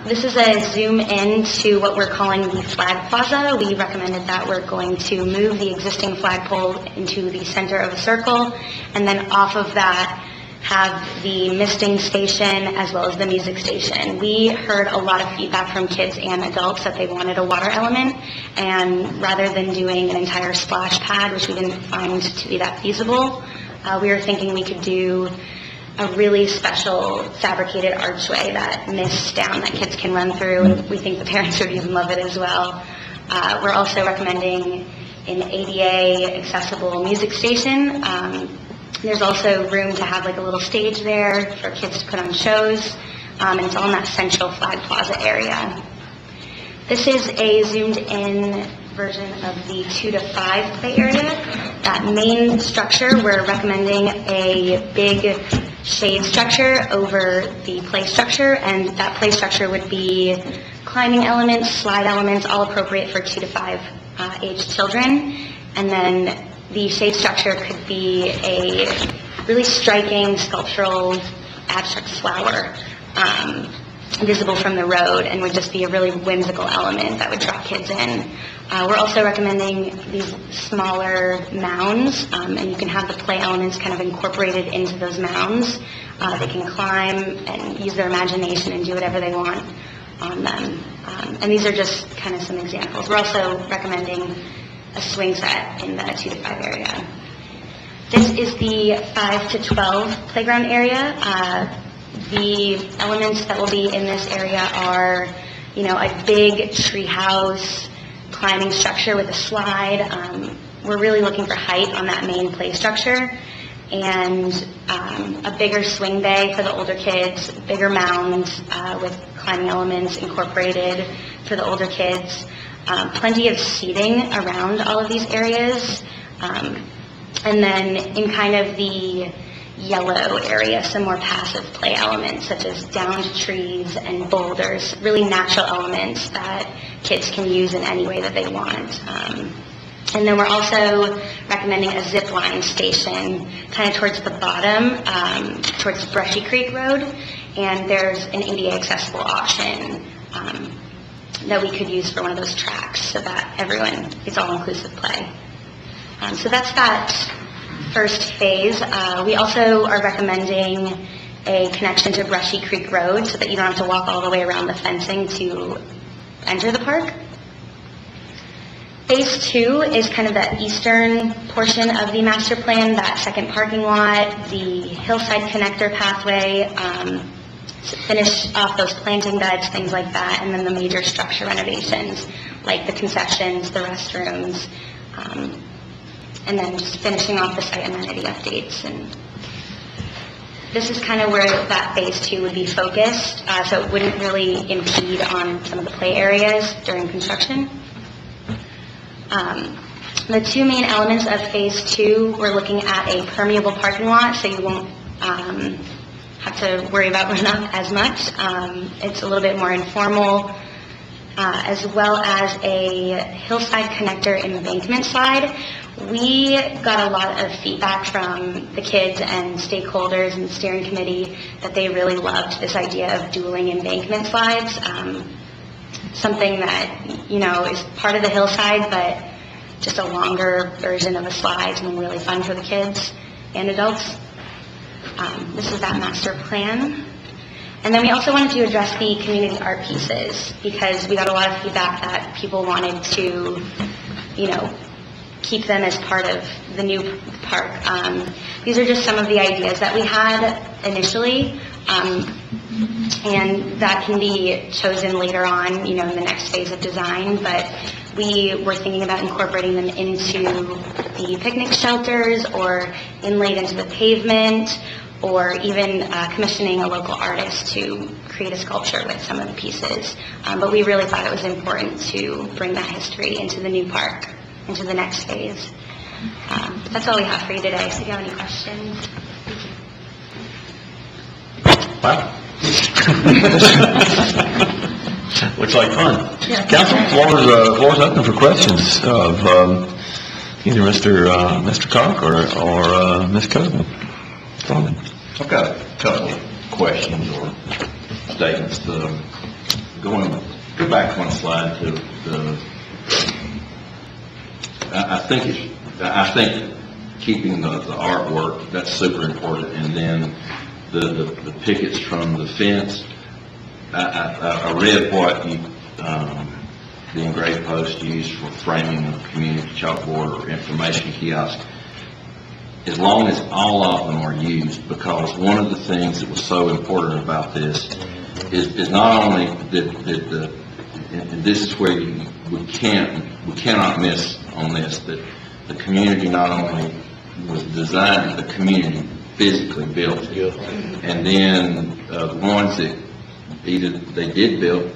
This is a zoom in to what we're calling the flag plaza. We recommended that we're going to move the existing flagpole into the center of a circle, and then off of that have the misting station as well as the music station. We heard a lot of feedback from kids and adults that they wanted a water element, and rather than doing an entire splash pad, which we didn't find to be that feasible, we were thinking we could do a really special fabricated archway that mists down that kids can run through, and we think the parents would even love it as well. We're also recommending an ADA accessible music station. There's also room to have like a little stage there for kids to put on shows, and it's all in that central flag plaza area. This is a zoomed in version of the 2 to 5 play area. That main structure, we're recommending a big shade structure over the play structure, and that play structure would be climbing elements, slide elements, all appropriate for 2 to 5 age children. And then the shade structure could be a really striking sculptural abstract flower visible from the road, and would just be a really whimsical element that would draw kids in. We're also recommending these smaller mounds, and you can have the play elements kind of incorporated into those mounds. They can climb and use their imagination and do whatever they want on them. And these are just kind of some examples. We're also recommending a swing set in the 2 to 5 area. This is the 5 to 12 playground area. The elements that will be in this area are, a big tree house, climbing structure with a slide. We're really looking for height on that main play structure, and a bigger swing bay for the older kids, bigger mounds with climbing elements incorporated for the older kids, plenty of seating around all of these areas, and then in kind of the yellow area, some more passive play elements such as downed trees and boulders, really natural elements that kids can use in any way that they want. And then we're also recommending a zip line station kind of towards the bottom, towards Brushy Creek Road, and there's an ADA accessible option that we could use for one of those tracks so that everyone, it's all-inclusive play. So that's that first phase. We also are recommending a connection to Brushy Creek Road so that you don't have to walk all the way around the fencing to enter the park. Phase 2 is kind of that eastern portion of the master plan, that second parking lot, the hillside connector pathway, finish off those planting beds, things like that, and then the major structure renovations, like the concessions, the restrooms, and then just finishing off the site amenity updates. And this is kind of where that Phase 2 would be focused, so it wouldn't really impede on some of the play areas during construction. The two main elements of Phase 2, we're looking at a permeable parking lot, so you won't have to worry about runoff as much. It's a little bit more informal, as well as a hillside connector embankment slide. We got a lot of feedback from the kids and stakeholders and the steering committee that they really loved this idea of dueling embankment slides. Something that, you know, is part of the hillside, but just a longer version of a slide, and really fun for the kids and adults. This is that master plan. And then we also wanted to address the community art pieces, because we got a lot of feedback that people wanted to, you know, keep them as part of the new park. These are just some of the ideas that we had initially, and that can be chosen later on, you know, in the next phase of design, but we were thinking about incorporating them into the picnic shelters or inlaid into the pavement, or even commissioning a local artist to create a sculpture with some of the pieces. But we really thought it was important to bring that history into the new park, into the next phase. That's all we have for you today, so if you have any questions. Wow. Looks like fun. Council, floor's open for questions of either Mr. Cock or Ms. Coleman. I've got a couple of questions or statements. Go back one slide to the. I think keeping the artwork, that's super important, and then the pickets from the fence. I read what you, the engraved post used for framing of community chalkboard or information kiosk. As long as all of them are used, because one of the things that was so important about this is not only that and this is where we cannot miss on this, that the community not only was designed, the community physically built it. And then the ones that either they did build,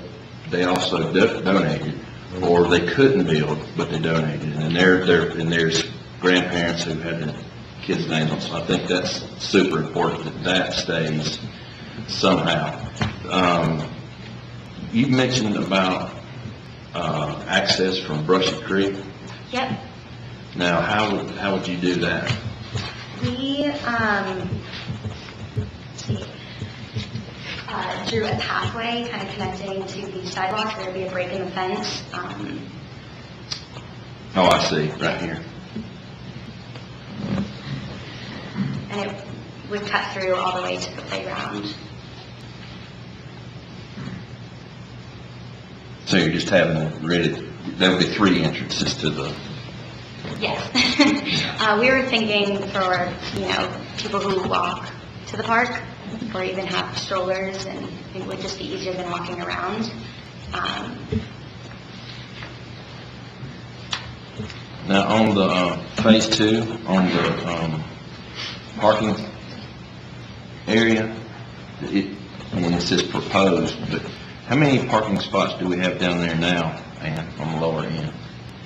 they also donated, or they couldn't build, but they donated. And there's grandparents who had their kids' names on. So I think that's super important that stays somehow. You mentioned about access from Brushy Creek. Yep. Now, how would you do that? We drew a pathway kind of connecting to the sidewalk. There would be a break in the fence. Oh, I see, right here. And it would cut through all the way to the playground. So you're just having it ready. There would be 3 entrances to the. Yes. We were thinking for, you know, people who walk to the park, or even have strollers, and it would just be easier than walking around. Now, on the Phase 2, on the parking area, it says proposed, but how many parking spots do we have down there now, Ann, on the lower end?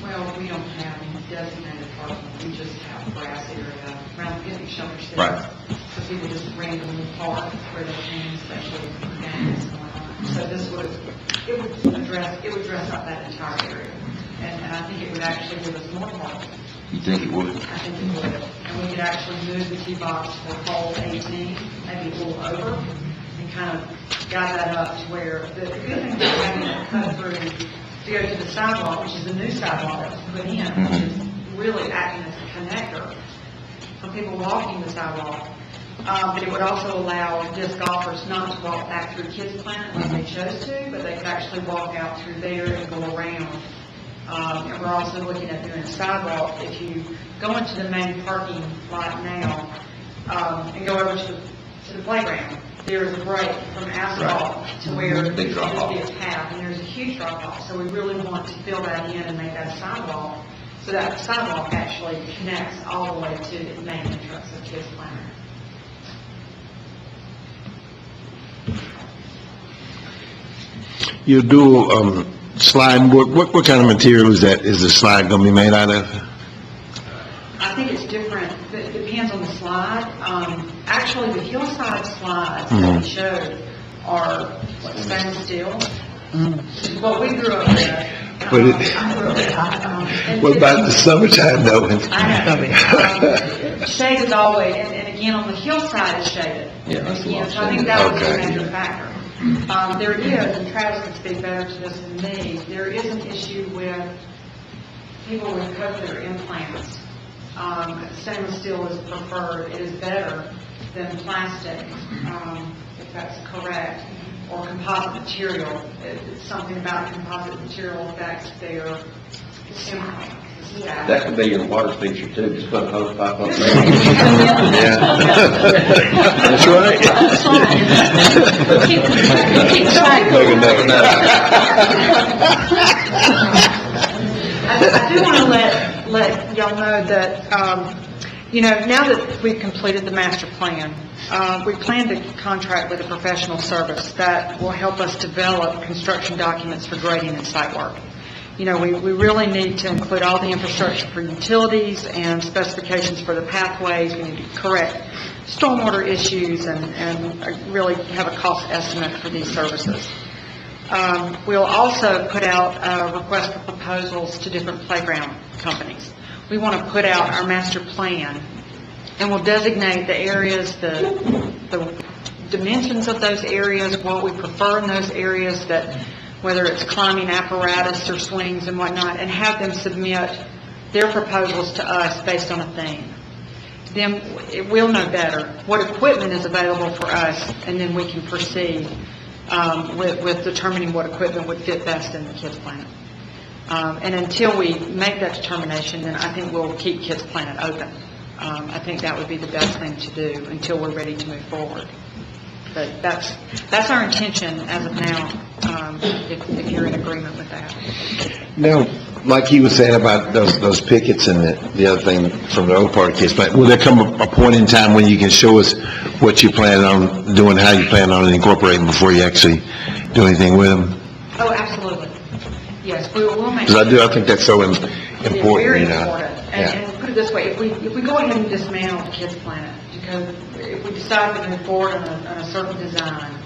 Well, we don't have any designated parking, we just have grass area around the picnic shelter. Right. So people just randomly park where they can, especially for games and whatnot. So this would dress up that entire area. And I think it would actually give us more parking. You think it would? I think it would. And we could actually move the tee box for hole 18, maybe a little over, and kind of guide that up to where, the good thing about having it cut through to go to the sidewalk, which is a new sidewalk that was put in, which is really acting as a connector for people walking the sidewalk. But it would also allow disc golfers not to walk back through Kids Planet unless they chose to, but they could actually walk out through there and go around And we're also looking at doing a sidewalk. If you go into the main parking lot now, and go over to the playground, there is a break from asphalt to where Big there's drop off. a path, and there's a huge drop off. So we really want to fill that in and make that a sidewalk, so that sidewalk actually connects all the way to the main entrance of Kids Planet. You do, slide, what kind of material is that? Is the slide gonna be made out of? I think it's different. It depends on the slide. Actually, the hillside slides that we showed are stainless steel. What we grew up with. I grew up with. What about the summertime though? Shade is always, and again, on the hillside it's shaded. Yeah, that's a lot of So I think that was shade. a major factor. There is, and Travis can speak better to this than me, there is an issue with people with cochlear implants. Stainless steel is preferred, it is better than plastic, if that's correct, or composite material. It's something about composite material affects their implants. That could be your water feature too, just put a hose pipe up there. Yeah. That's right. Keep track. I do want to let y'all know that, now that we've completed the master plan, we plan to contract with a professional service that will help us develop construction documents for grading and site work. We really need to include all the infrastructure for utilities and specifications for the pathways. We need to correct stormwater issues and really have a cost estimate for these services. We'll also put out a request for proposals to different playground companies. We want to put out our master plan, and we'll designate the areas, the dimensions of those areas, what we prefer in those areas, that whether it's climbing apparatus or swings and whatnot, and have them submit their proposals to us based on a theme. Then we'll know better what equipment is available for us, and then we can proceed with determining what equipment would fit best in the Kids Planet. And until we make that determination, then I think we'll keep Kids Planet open. I think that would be the best thing to do until we're ready to move forward. But that's our intention as of now, if you're in agreement with that. Now, like he was saying about those pickets and the other thing from the old part of Kids Planet, will there come a point in time when you can show us what you plan on doing, how you plan on incorporating before you actually do anything with them? Oh, absolutely. Yes, we'll make. Because I think that's so important, It's very important. Yeah. And put it this way, if we go ahead and dismantle the Kids Planet, because if we decide to move forward on a certain design,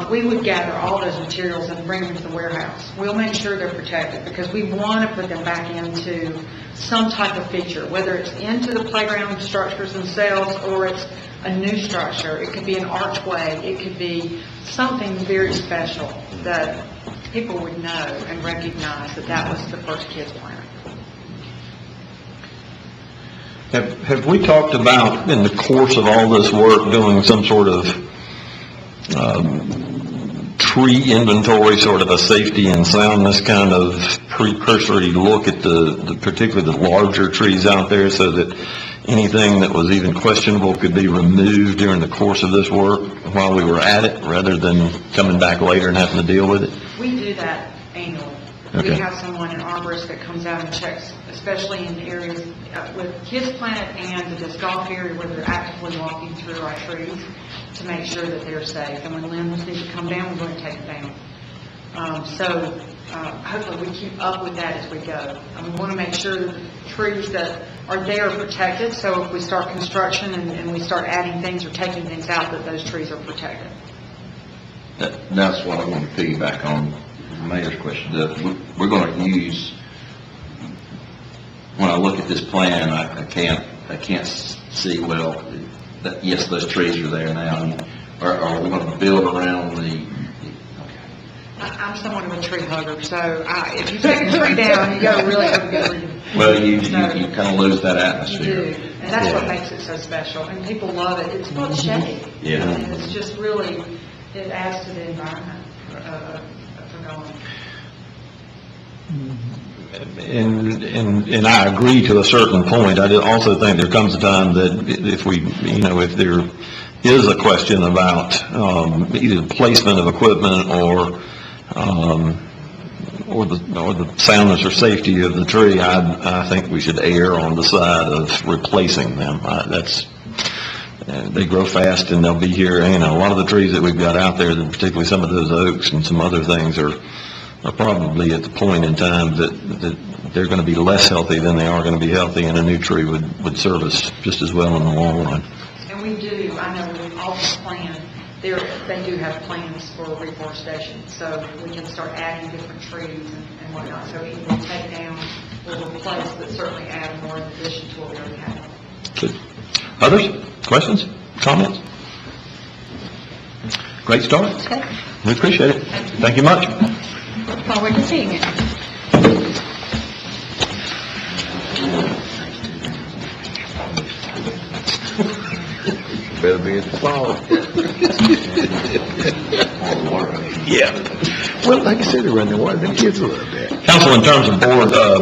we would gather all those materials and bring them to the warehouse. We'll make sure they're protected, because we want to put them back into some type of feature, whether it's into the playground structures themselves or it's a new structure. It could be an archway. It could be something very special that people would know and recognize that was the first Kids Planet. Have we talked about, in the course of all this work, doing some sort of tree inventory, sort of a safety and soundness kind of precursory look at particularly the larger trees out there, so that anything that was even questionable could be removed during the course of this work while we were at it, rather than coming back later and having to deal with it? We do that annually. Okay. We have someone, an arborist, that comes out and checks, especially in areas with Kids Planet and the disc golf area where they're actively walking through our trees, to make sure that they're safe. And when limbs need to come down, we're going to take them down. Hopefully we keep up with that as we go. We want to make sure that the trees that are there are protected, so if we start construction and we start adding things or taking things out, that those trees are protected. That's what I want to piggyback on the mayor's question. We're going to use, when I look at this plan, I can't see, well, that, yes, those trees are there now. Are we going to build around the, I'm somewhat of a tree hugger, so if you take a tree down, you got to really have a good reason. well, you kind of lose that You atmosphere. do, and that's what makes it so special, and people love it. It's full of shade. Yeah. And it's just really, it adds to the environment for going. and I agree to a certain point. I also think there comes a time that if if there is a question about either the placement of equipment or the soundness or safety of the tree, I think we should err on the side of replacing them. They grow fast and they'll be here. A lot of the trees that we've got out there, particularly some of those oaks and some other things, are probably at the point in time that they're going to be less healthy than they are going to be healthy, and a new tree would serve us just as well in the long run. And we do, I know with all the plan, they do have plans for reforestation, so we can start adding different trees and whatnot. So either we'll take down or replace, but certainly add more in addition to what we already have. Good. Others? Questions? Comments? Great start. Okay. We appreciate it. Thank you much. Look forward to seeing it. Better be at the fall. Yeah. Well, like I said, they run the water, them kids love that. Council, in terms of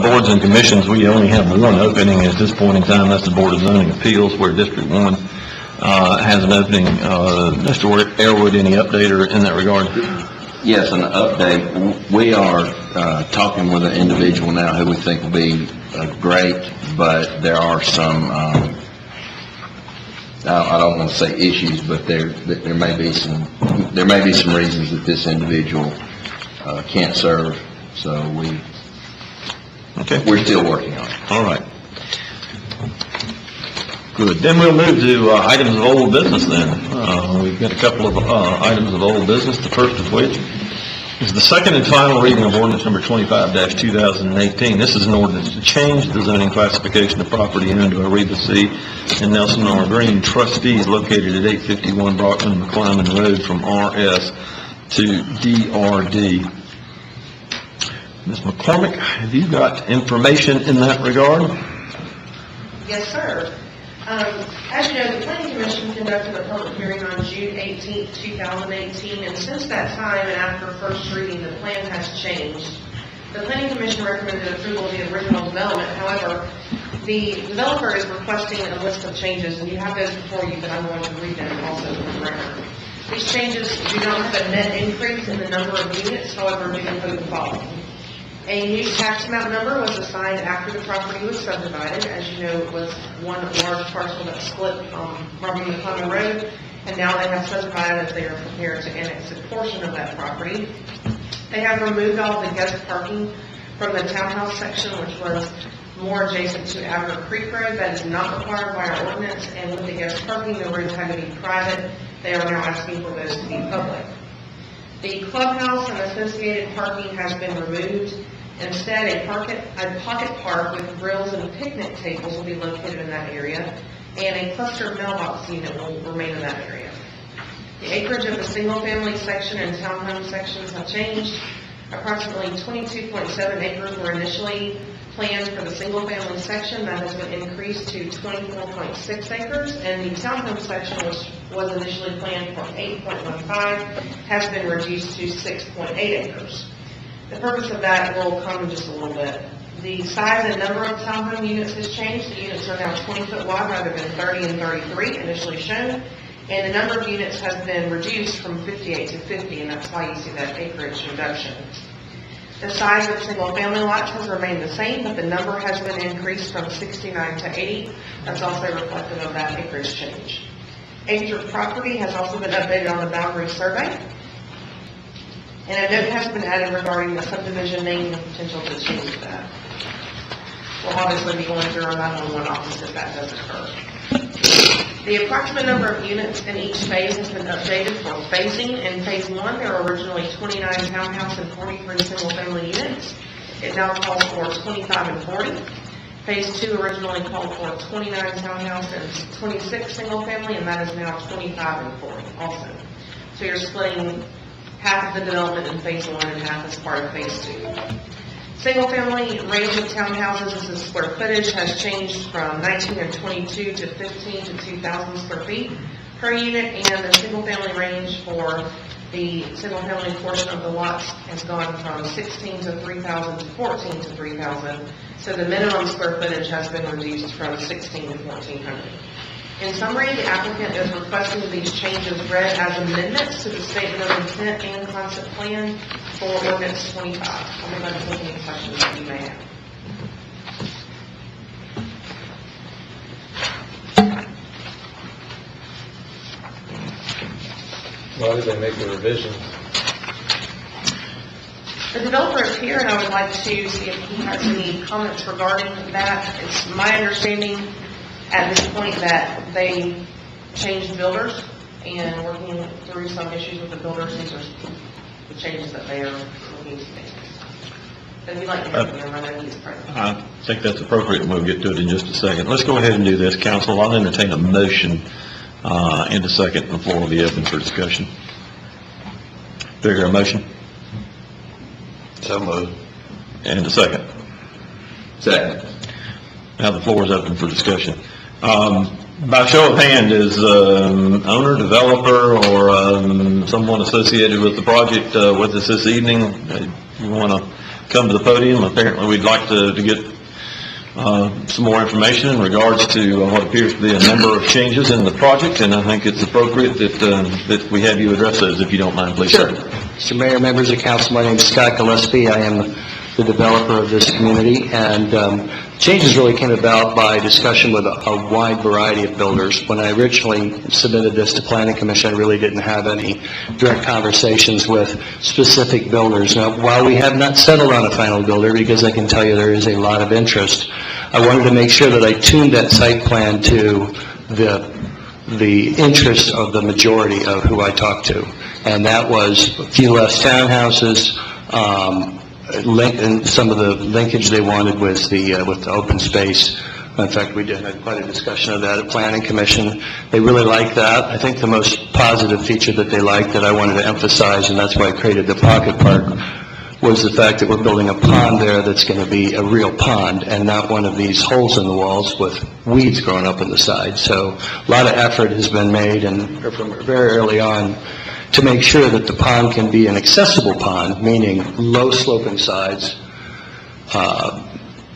boards and commissions, we only have one opening at this point in time. That's the Board of Zoning Appeals, where District 1 has an opening. Mr. Airwood, any update or in that regard? Yes, an update. We are talking with an individual now who we think will be great, but there are some, I don't want to say issues, but there may be some reasons that this individual can't serve. So we're still working on it. All right. Good. Then we'll move to items of old business then. We've got a couple of items of old business, the first of which is the second and final reading of ordinance number 25-2018. This is an ordinance to change the zoning classification of property owned by Reba C. and Nelson R. Green trustees located at 851 Brockman McClyman Road from RS to DRD. Ms. McCormick, have you got information in that regard? Yes, sir. As you know, the Planning Commission conducted a public hearing on June 18, 2018, and since that time and after first reading, the plan has changed. The Planning Commission recommended approval of the original development. However, the developer is requesting a list of changes, and you have those before you, but I'm going to read them also for the record. These changes do not have a net increase in the number of units, however, do include the following. A new tax map number was assigned after the property was subdivided. As you know, it was one large parcel that split from McClyman Road, and now they have subdivided as they are prepared to annex a portion of that property. They have removed all the guest parking from the townhouse section, which was more adjacent to Aver Creek Road. That is not required by our ordinance, and with the guest parking, the roads had to be private. They are now asking for those to be public. The clubhouse and associated parking has been removed. Instead, a pocket park with grills and picnic tables will be located in that area, and a cluster mailbox unit will remain in that area. The acreage of the single-family section and townhome sections have changed. Approximately 22.7 acres were initially planned for the single-family section. That has been increased to 24.6 acres, and the townhome section, which was initially planned for 8.15, has been reduced to 6.8 acres. The purpose of that will come in just a little bit. The size and number of townhome units has changed. The units are now 20 foot wide rather than 30 and 33 initially shown, and the number of units has been reduced from 58 to 50, and that's why you see that acreage reduction. The size of single-family lots has remained the same, but the number has been increased from 69 to 80. That's also reflective of that acreage change. Age of property has also been updated on the boundary survey. And a note has been added regarding the subdivision name and potential to change that. We'll obviously be going through our 911 office if that does occur. The approximate number of units in each phase has been updated for phasing. In phase 1, there were originally 29 townhouse and 43 single-family units. It now calls for 25 and 40. Phase 2 originally called for 29 townhouse and 26 single-family, and that is now 25 and 40 also. So you're splitting half of the development in phase 1 and half as part of phase 2. Single-family range of townhouses, this is square footage, has changed from 1922 to 15 to 2,000 square feet per unit, and the single-family range for The single-family portion of the lots has gone from 16 to 3,000 to 14 to 3,000, so the minimum square footage has been reduced from 16 to 1,400. In summary, the applicant is requesting these changes read as amendments to the statement of intent and concept plan for ordinance 25. I'll be glad to take any questions that you may have. Why did they make the revisions? The developer is here, and I would like to see if he has any comments regarding that. It's my understanding at this point that they changed builders, and working through some issues with the builders, these are the changes that they are looking to make. If you'd like to hear from him, I know he's present. I think that's appropriate, and we'll get to it in just a second. Let's go ahead and do this, council. I'll entertain a motion in a second, and the floor will be open for discussion. Do I hear a motion? So moved. And a second. Second. Now the floor is open for discussion. By show of hand, is owner, developer, or someone associated with the project with us this evening? You want to come to the podium? Apparently, we'd like to get some more information in regards to what appears to be a number of changes in the project, and I think it's appropriate that we have you address those, if you don't mind, please. Sure. Mr. Mayor, members of council, my name is Scott Gillespie. I am the developer of this community, and changes really came about by discussion with a wide variety of builders. When I originally submitted this to Planning Commission, I really didn't have any direct conversations with specific builders. Now, while we have not settled on a final builder, because I can tell you there is a lot of interest, I wanted to make sure that I tuned that site plan to the interest of the majority of who I talked to. And that was a few less townhouses, and some of the linkage they wanted was the open space. In fact, we did have quite a discussion of that at Planning Commission. They really liked that. I think the most positive feature that they liked that I wanted to emphasize, and that's why I created the pocket park, was the fact that we're building a pond there that's going to be a real pond and not one of these holes in the walls with weeds growing up on the side. So a lot of effort has been made, and from very early on, to make sure that the pond can be an accessible pond, meaning low sloping sides,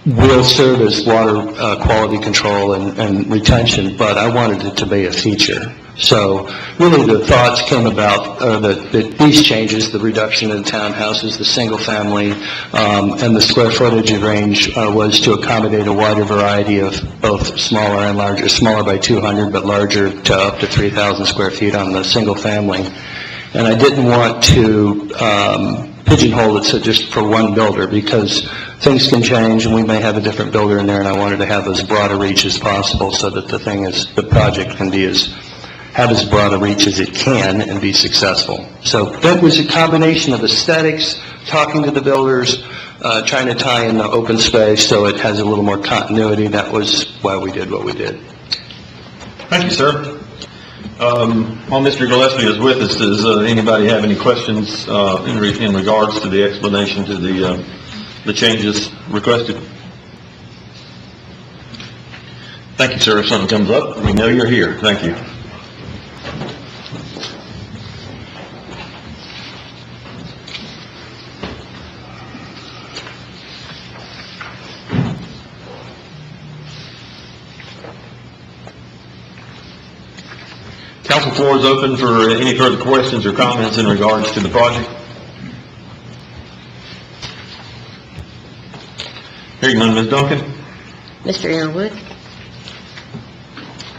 will serve as water quality control and retention, but I wanted it to be a feature. So really the thoughts came about that these changes, the reduction in townhouses, the single family, and the square footage range was to accommodate a wider variety of both smaller and larger, smaller by 200, but larger to up to 3,000 square feet on the single family. And I didn't want to pigeonhole it so just for one builder, because things can change and we may have a different builder in there, and I wanted to have as broad a reach as possible so that the project can be have as broad a reach as it can and be successful. So that was a combination of aesthetics, talking to the builders, trying to tie in the open space so it has a little more continuity. That was why we did what we did. Thank you, sir. While Mr. Gillespie is with us, does anybody have any questions in regards to the explanation to the changes requested? Thank you, sir. If something comes up, we know you're here. Thank you. Council floor is open for any further questions or comments in regards to the project. Hearing none, Ms. Duncan? Mr. Airwood?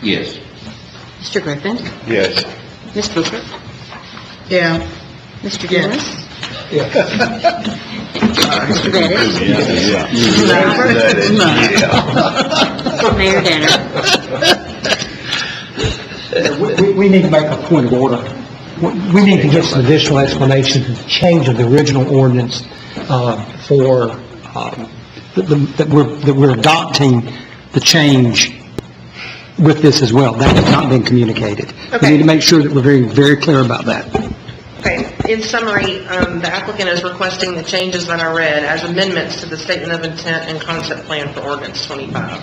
Yes. Mr. Griffin? Yes. Ms. Booker? Yeah. Mr. Dennis? Yeah. Mr. Bettis? No. Mayor Danner? We need to make a point of order. We need to get some additional explanation to the change of the original ordinance that we're adopting the change with this as well. That has not been communicated. Okay. We need to make sure that we're very, very clear about that. Okay, in summary, the applicant is requesting the changes that I read as amendments to the statement of intent and concept plan for ordinance 25.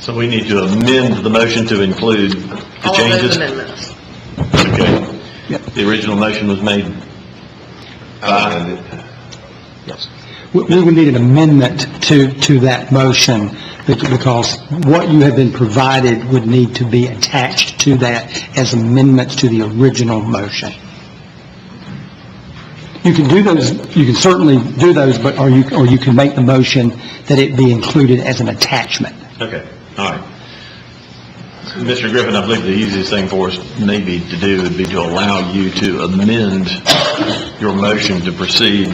So we need to amend the motion to include the All changes? of those amendments. Okay. The original motion was made by... Yes. We would need an amendment to that motion, because what you have been provided would need to be attached to that as amendments to the original motion. You can do those, you can certainly do those, but, or you can make the motion that it be included as an attachment. Okay, all right. Mr. Griffin, I believe the easiest thing for us maybe to do would be to allow you to amend your motion to proceed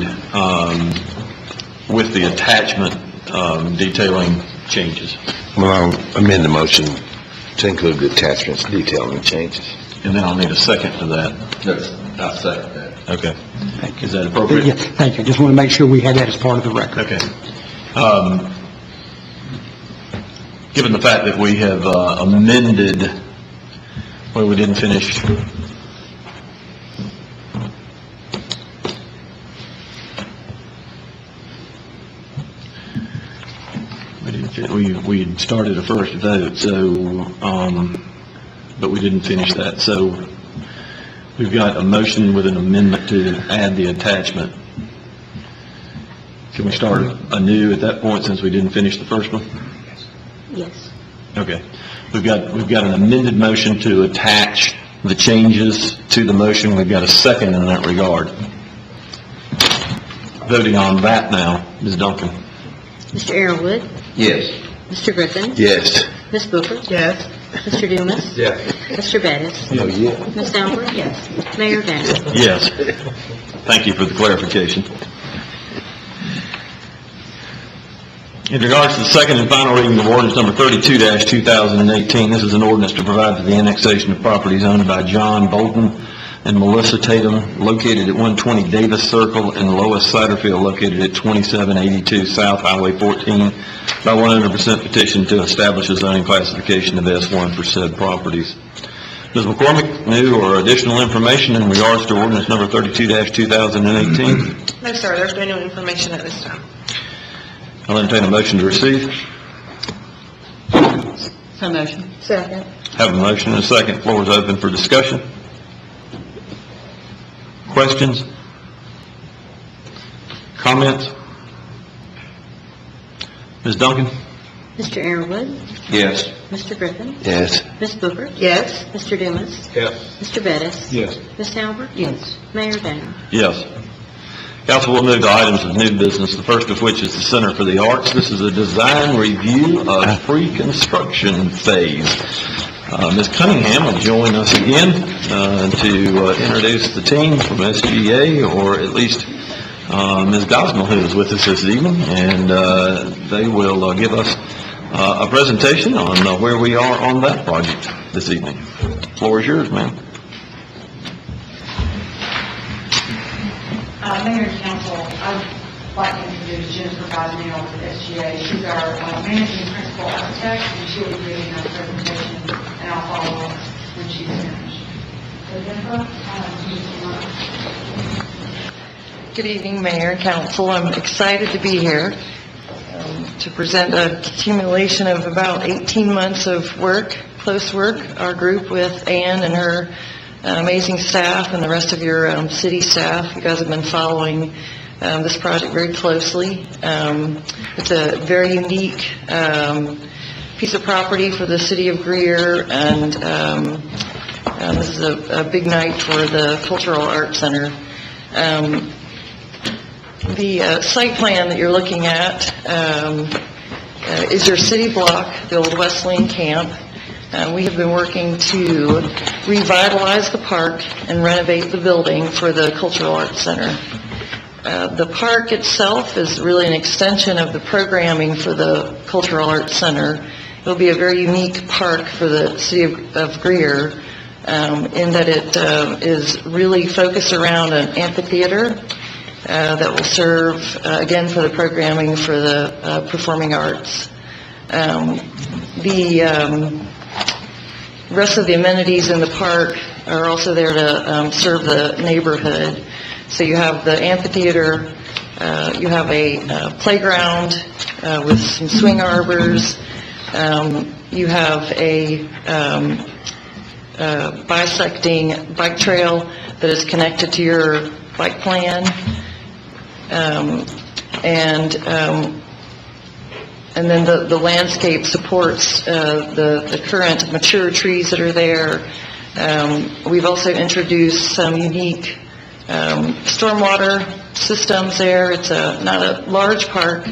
with the attachment detailing changes. Well, I'll amend the motion to include the attachments detailing changes. And then I'll need a second to that. I'll second that. Okay. Is that appropriate? Yeah, thank you. Just want to make sure we had that as part of the record. Okay. Given the fact that we have amended, well, we didn't finish. We had started a first vote, so, but we didn't finish that. So we've got a motion with an amendment to add the attachment. Can we start anew at that point since we didn't finish the first one? Yes. Okay. We've got an amended motion to attach the changes to the motion. We've got a second in that regard. Voting on that now, Ms. Duncan. Mr. Arrowood? Yes. Mr. Griffin? Yes. Ms. Booker? Yes. Mr. Dumas? Yes. Mr. Bettis? Oh, yeah. Ms. Albert? Yes. Mayor Danner? Yes. Thank you for the clarification. In regards to the second and final reading of ordinance number 32-2018, this is an ordinance to provide for the annexation of properties owned by John Bolton and Melissa Tatum, located at 120 Davis Circle, and Lois Satterfield, located at 2782 South Highway 14, by 100% petition to establish a zoning classification of S1 for said properties. Ms. McCormick, new or additional information in regards to ordinance number 32-2018? No, sir, there's been no information at this time. I'll entertain a motion to receive. So motion. Second. Have a motion and a second. Floor is open for discussion. Questions? Comments? Ms. Duncan? Mr. Arrowood? Yes. Mr. Griffin? Yes. Ms. Booker? Yes. Mr. Dumas? Yes. Mr. Bettis? Yes. Ms. Albert? Yes. Mayor Danner? Yes. Council will move to items of new business, the first of which is the Center for the Arts. This is a design review of pre-construction phase. Ms. Cunningham will join us again to introduce the team from SGA, or at least Ms. Gosnell, who is with us this evening, and they will give us a presentation on where we are on that project this evening. The floor is yours, ma'am. Mayor and Council, I'd like to introduce Jennifer Gosnell with SGA. She's our managing principal architect, and she'll be giving our presentation, and I'll follow up when she's finished. So Jennifer, Good evening, Mayor and Council. I'm excited to be here to present a accumulation of about 18 months of work, close work, our group with Ann and her amazing staff and the rest of your city staff. You guys have been following this project very closely. It's a very unique piece of property for the city of Greer, and this is a big night for the Cultural Arts Center. The site plan that you're looking at is your city block, the old Wesleyan camp. We have been working to revitalize the park and renovate the building for the Cultural Arts Center. The park itself is really an extension of the programming for the Cultural Arts Center. It will be a very unique park for the city of Greer in that it is really focused around an amphitheater that will serve, again, for the programming for the performing arts. The rest of the amenities in the park are also there to serve the neighborhood. So you have the amphitheater, you have a playground with some swing arbors, you have a bisecting bike trail that is connected to your bike plan. And then the landscape supports the current mature trees that are there. We've also introduced some unique stormwater systems there. It's not a large park,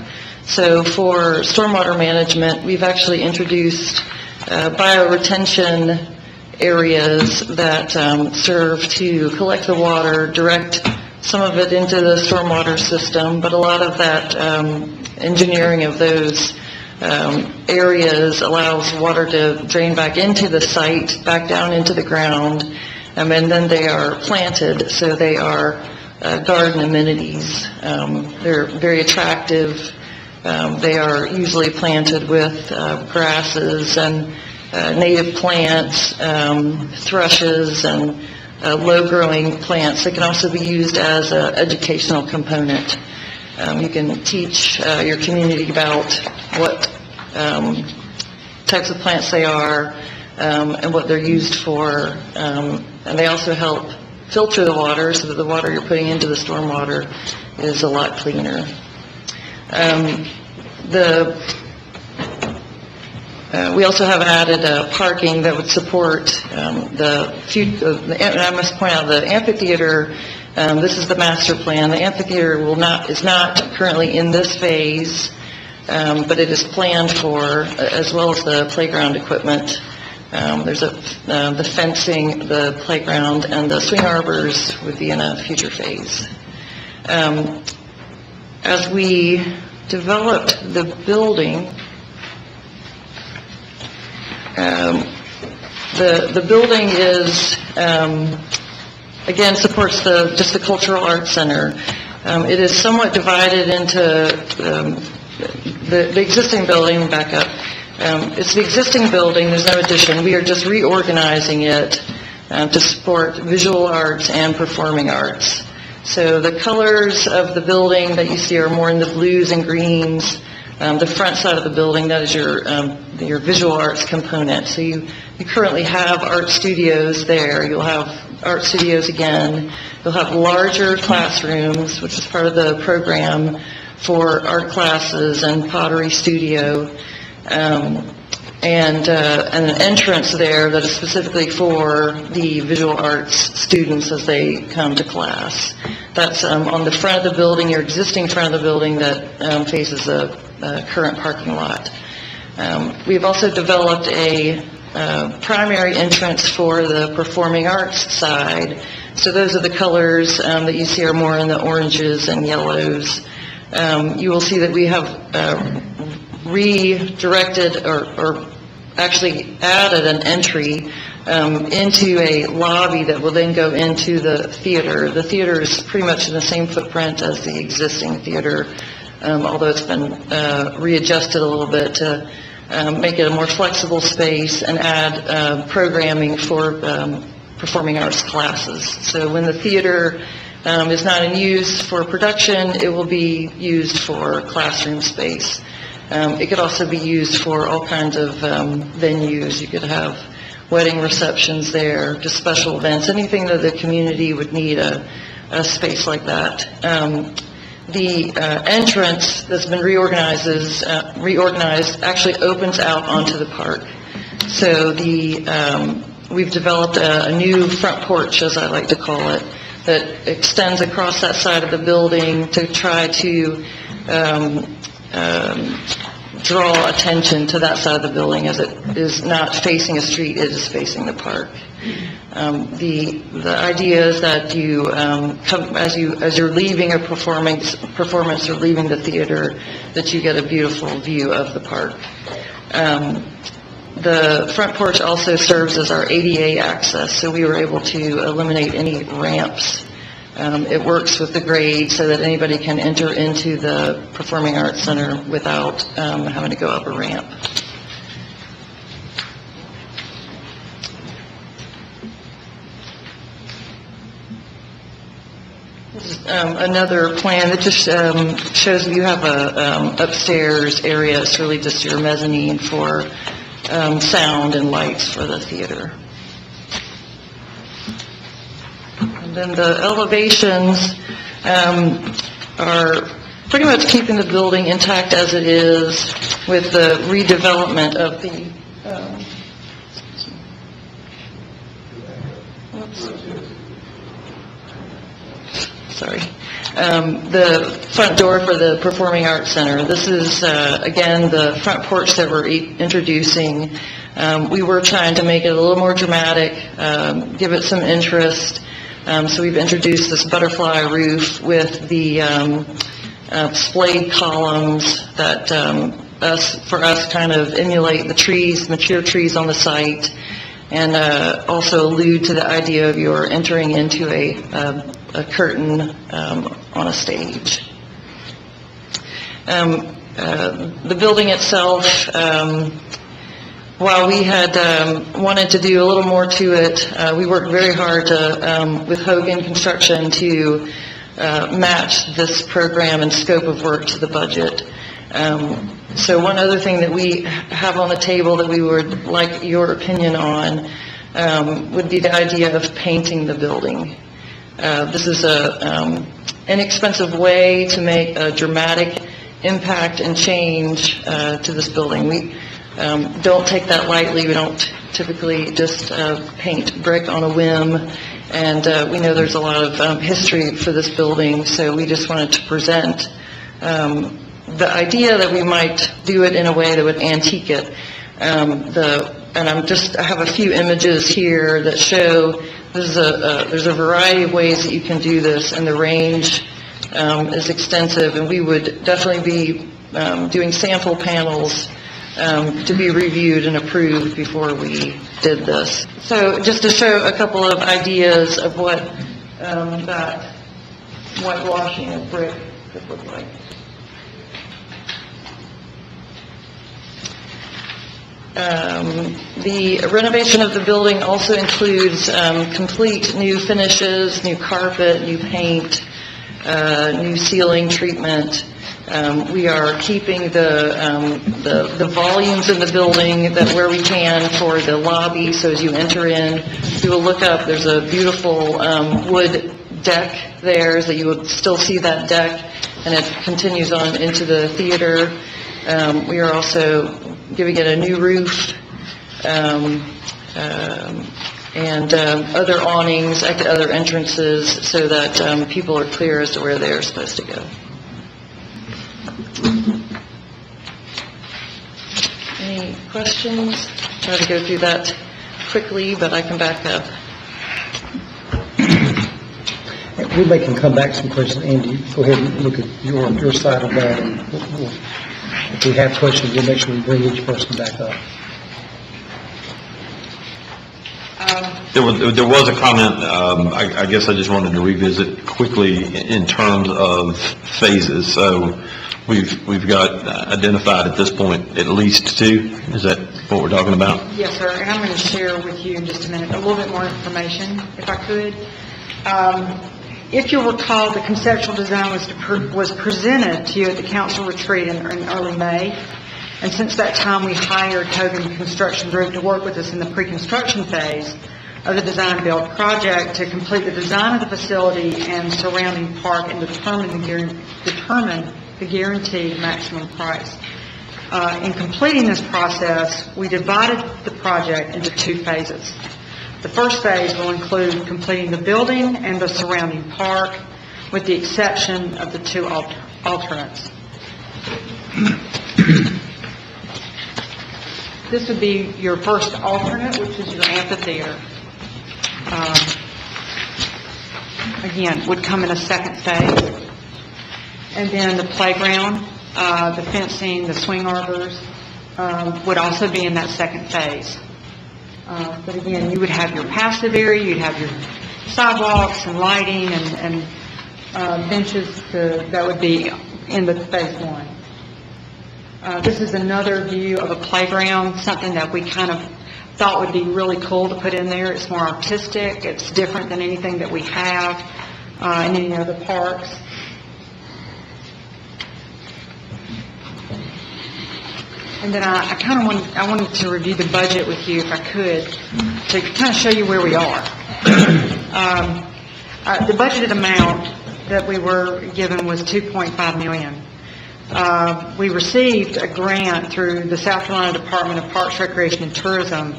so for stormwater management, we've actually introduced bioretention areas that serve to collect the water, direct some of it into the stormwater system, but a lot of that engineering of those areas allows water to drain back into the site, back down into the ground, and then they are planted, so they are garden amenities. They're very attractive. They are usually planted with grasses and native plants, thrushes, and low-growing plants. They can also be used as an educational component. You can teach your community about what types of plants they are and what they're used for. And they also help filter the water so that the water you're putting into the stormwater is a lot cleaner. We also have added parking that would support and I must point out the amphitheater. This is the master plan. The amphitheater is not currently in this phase, but it is planned for, as well as the playground equipment. There's the fencing, the playground, and the swing arbors would be in a future phase. As we developed the building, the building is, again, supports just the Cultural Arts Center. It is somewhat divided into the existing building. Back up. It's the existing building. There's no addition. We are just reorganizing it to support visual arts and performing arts. So the colors of the building that you see are more in the blues and greens. The front side of the building, that is your visual arts component. So you currently have art studios there. You'll have art studios again. You'll have larger classrooms, which is part of the program for art classes and pottery studio, and an entrance there that is specifically for the visual arts students as they come to class. That's on the front of the building, your existing front of the building that faces the current parking lot. We've also developed a primary entrance for the performing arts side. So those are the colors that you see are more in the oranges and yellows. You will see that we have redirected or actually added an entry into a lobby that will then go into the theater. The theater is pretty much in the same footprint as the existing theater, although it's been readjusted a little bit to make it a more flexible space and add programming for performing arts classes. So when the theater is not in use for production, it will be used for classroom space. It could also be used for all kinds of venues. You could have wedding receptions there, just special events, anything that the community would need a space like that. The entrance that's been reorganized actually opens out onto the park. So we've developed a new front porch, as I like to call it, that extends across that side of the building to try to draw attention to that side of the building, as it is not facing a street, it is facing the park. The idea is that you as you're leaving a performance or leaving the theater, that you get a beautiful view of the park. The front porch also serves as our ADA access, so we were able to eliminate any ramps. It works with the grade so that anybody can enter into the Performing Arts Center without having to go up a ramp. This is another plan that just shows you have a upstairs area. It's really just your mezzanine for sound and lights for the theater. then the elevations are pretty much keeping the building intact as it is with the redevelopment of the, the front door for the Performing Arts Center. This is, again, the front porch that we're introducing. We were trying to make it a little more dramatic, give it some interest. So we've introduced this butterfly roof with the splayed columns that for us kind of emulate the trees, mature trees on the site, and also allude to the idea of you're entering into a curtain on a stage. The building itself, while we had wanted to do a little more to it, we worked very hard to, with Hogan Construction to match this program and scope of work to the budget. So one other thing that we have on the table that we would like your opinion on would be the idea of painting the building. This is a inexpensive way to make a dramatic impact and change to this building. We don't take that lightly. We don't typically just paint brick on a whim, and we know there's a lot of history for this building, so we just wanted to present the idea that we might do it in a way that would antique it. And I have a few images here that show there's a variety of ways that you can do this, and the range is extensive, and we would definitely be doing sample panels to be reviewed and approved before we did this. So just to show a couple of ideas of what that whitewashing of brick could look like. The renovation of the building also includes complete new finishes, new carpet, new paint, new ceiling treatment. We are keeping the volumes in the building that where we can for the lobby. So as you enter in, you will look up. There's a beautiful wood deck there, so you will still see that deck, and it continues on into the theater. We are also giving it a new roof and other awnings at the other entrances so that people are clear as to where they're supposed to go. Any questions? Try to go through that quickly, but I can back up. We can come back to some questions. Andy, go ahead and look at your side of that, and if we have questions, we'll make sure we bring each person back up. There was a comment, I guess I just wanted to revisit quickly in terms of phases. So we've got identified at this point at least 2. Is that what we're talking about? Yes, sir, and I'm going to share with you in just a minute a little bit more information, if I could. If you'll recall, the conceptual design was presented to you at the council retreat in early May, and since that time we hired Hogan Construction Group to work with us in the pre-construction phase of the design-build project to complete the design of the facility and surrounding park and determine the guaranteed maximum price. In completing this process, we divided the project into 2 phases. The first phase will include completing the building and the surrounding park, with the exception of the 2 alternates. This would be your first alternate, which is your amphitheater. Again, would come in a second phase. And then the playground, the fencing, the swing arbors would also be in that second phase. But again, you would have your passive area, you'd have your sidewalks and lighting and benches that would be in the phase 1. This is another view of a playground, something that we kind of thought would be really cool to put in there. It's more artistic, it's different than anything that we have in any other parks. And then I wanted to review the budget with you, if I could, to kind of show you where we are. The budgeted amount that we were given was $2.5 million. We received a grant through the South Carolina Department of Parks, Recreation, and Tourism.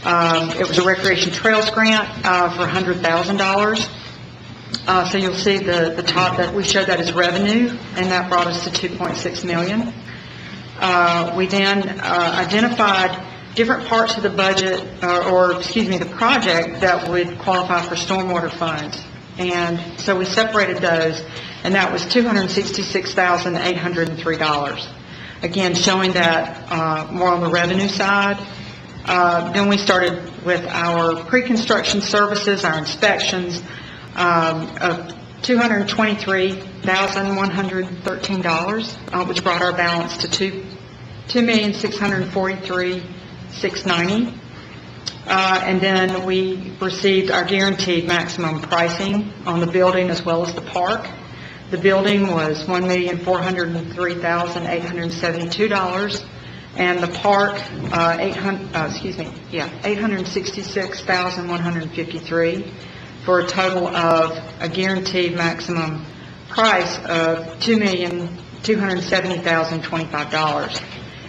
It was a recreation trails grant for $100,000. So you'll see the top that we showed that as revenue, and that brought us to $2.6 million. We then identified different parts of the budget, the project that would qualify for stormwater funds. And so we separated those, and that was $266,803. Again, showing that more on the revenue side. Then we started with our pre-construction services, our inspections, of $223,113, which brought our balance to $2,643,690. And then we received our guaranteed maximum pricing on the building as well as the park. The building was $1,403,872, and the park, $866,153, for a total of a guaranteed maximum price of $2,270,025.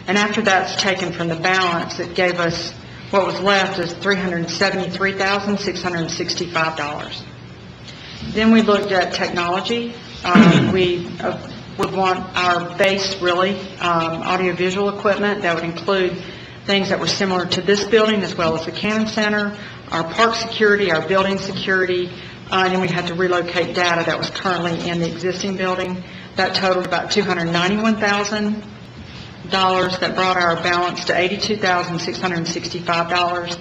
And after that's taken from the balance, it gave us what was left is $373,665. Then we looked at technology. We would want our base, really, audiovisual equipment that would include things that were similar to this building as well as the Cannon Center, our park security, our building security, and then we had to relocate data that was currently in the existing building. That totaled about $291,000. That brought our balance to $82,665.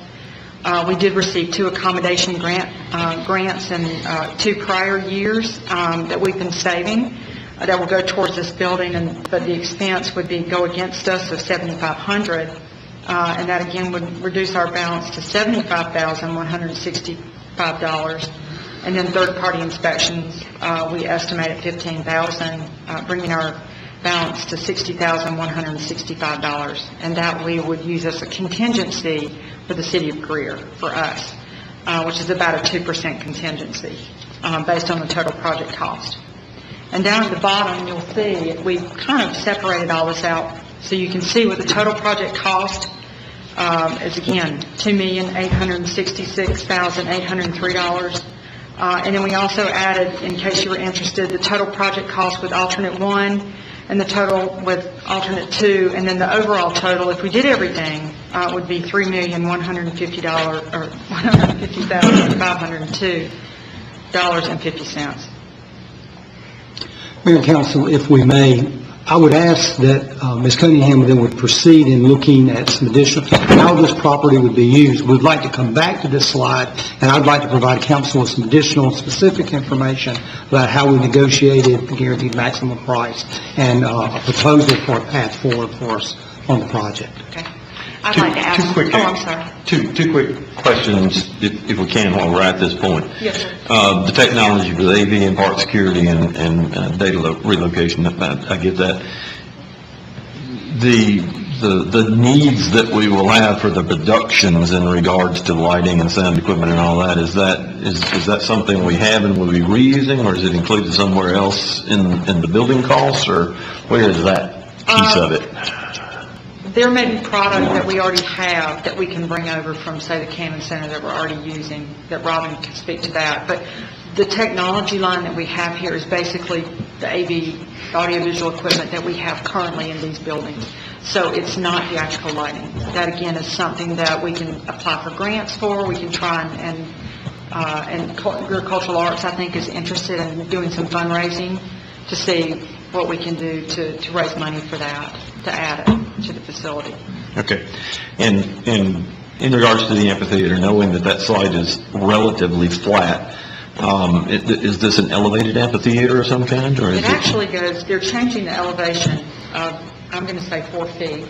We did receive 2 accommodation grants in 2 prior years that we've been saving that will go towards this building, but the expense would go against us of $7,500, and that again would reduce our balance to $75,165. And then third-party inspections, we estimate at $15,000, bringing our balance to $60,165, and that we would use as a contingency for the city of Greer, for us, which is about a 2% contingency based on the total project cost. And down at the bottom, you'll see we kind of separated all this out so you can see what the total project cost is, again, $2,866,803. And then we also added, in case you were interested, the total project cost with alternate 1 and the total with alternate 2, and then the overall total, if we did everything, would be $150,502.50. Mayor and Council, if we may, I would ask that Ms. Cunningham then would proceed in looking at some additional, how this property would be used. We'd like to come back to this slide, and I'd like to provide council with some additional specific information about how we negotiated the guaranteed maximum price and a proposal for a path forward for us on the project. Okay. I'd like to ask... I'm sorry. Two quick questions, if we can, while we're at this point. Yes, sir. The technology with AV and park security and data relocation, I get that. The needs that we will have for the productions in regards to lighting and sound equipment and all that, is that something we have and will be reusing, or is it included somewhere else in the building costs, or where is that piece of it? There may be product that we already have that we can bring over from, say, the Cannon Center that we're already using, that Robin can speak to that. But the technology line that we have here is basically the AV, audiovisual equipment that we have currently in these buildings. So it's not theatrical lighting. That, again, is something that we can apply for grants for. We can try and Greer Cultural Arts, I think, is interested in doing some fundraising to see what we can do to raise money for that, to add it to the facility. Okay. And in regards to the amphitheater, knowing that site is relatively flat, is this an elevated amphitheater of some kind, or is it actually goes, they're changing the elevation of, I'm going to say 4 feet,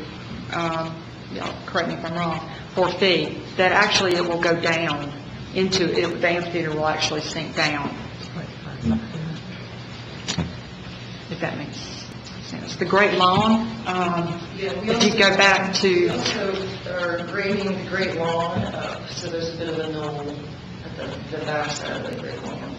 correct me if I'm wrong, 4 feet, that actually it will go down into, the amphitheater will actually sink down. If that makes sense. The Great Lawn, if you go back to... Also, are grading the Great Lawn up, so there's a bit of a knoll at the back side of the Great Lawn.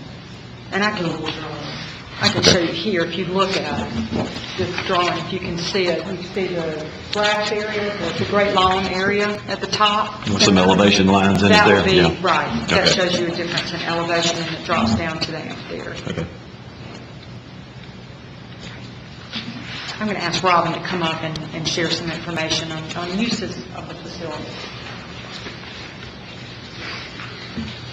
And I can show you here, if you look at it, this drawing, if you can see it, you see the grass area, the great lawn area at the top. With some elevation lines in it That there. would be, Yeah. right, that Okay. shows you a difference in elevation, and it drops down to the amphitheater. Okay. I'm going to ask Robin to come up and share some information on uses of the facility.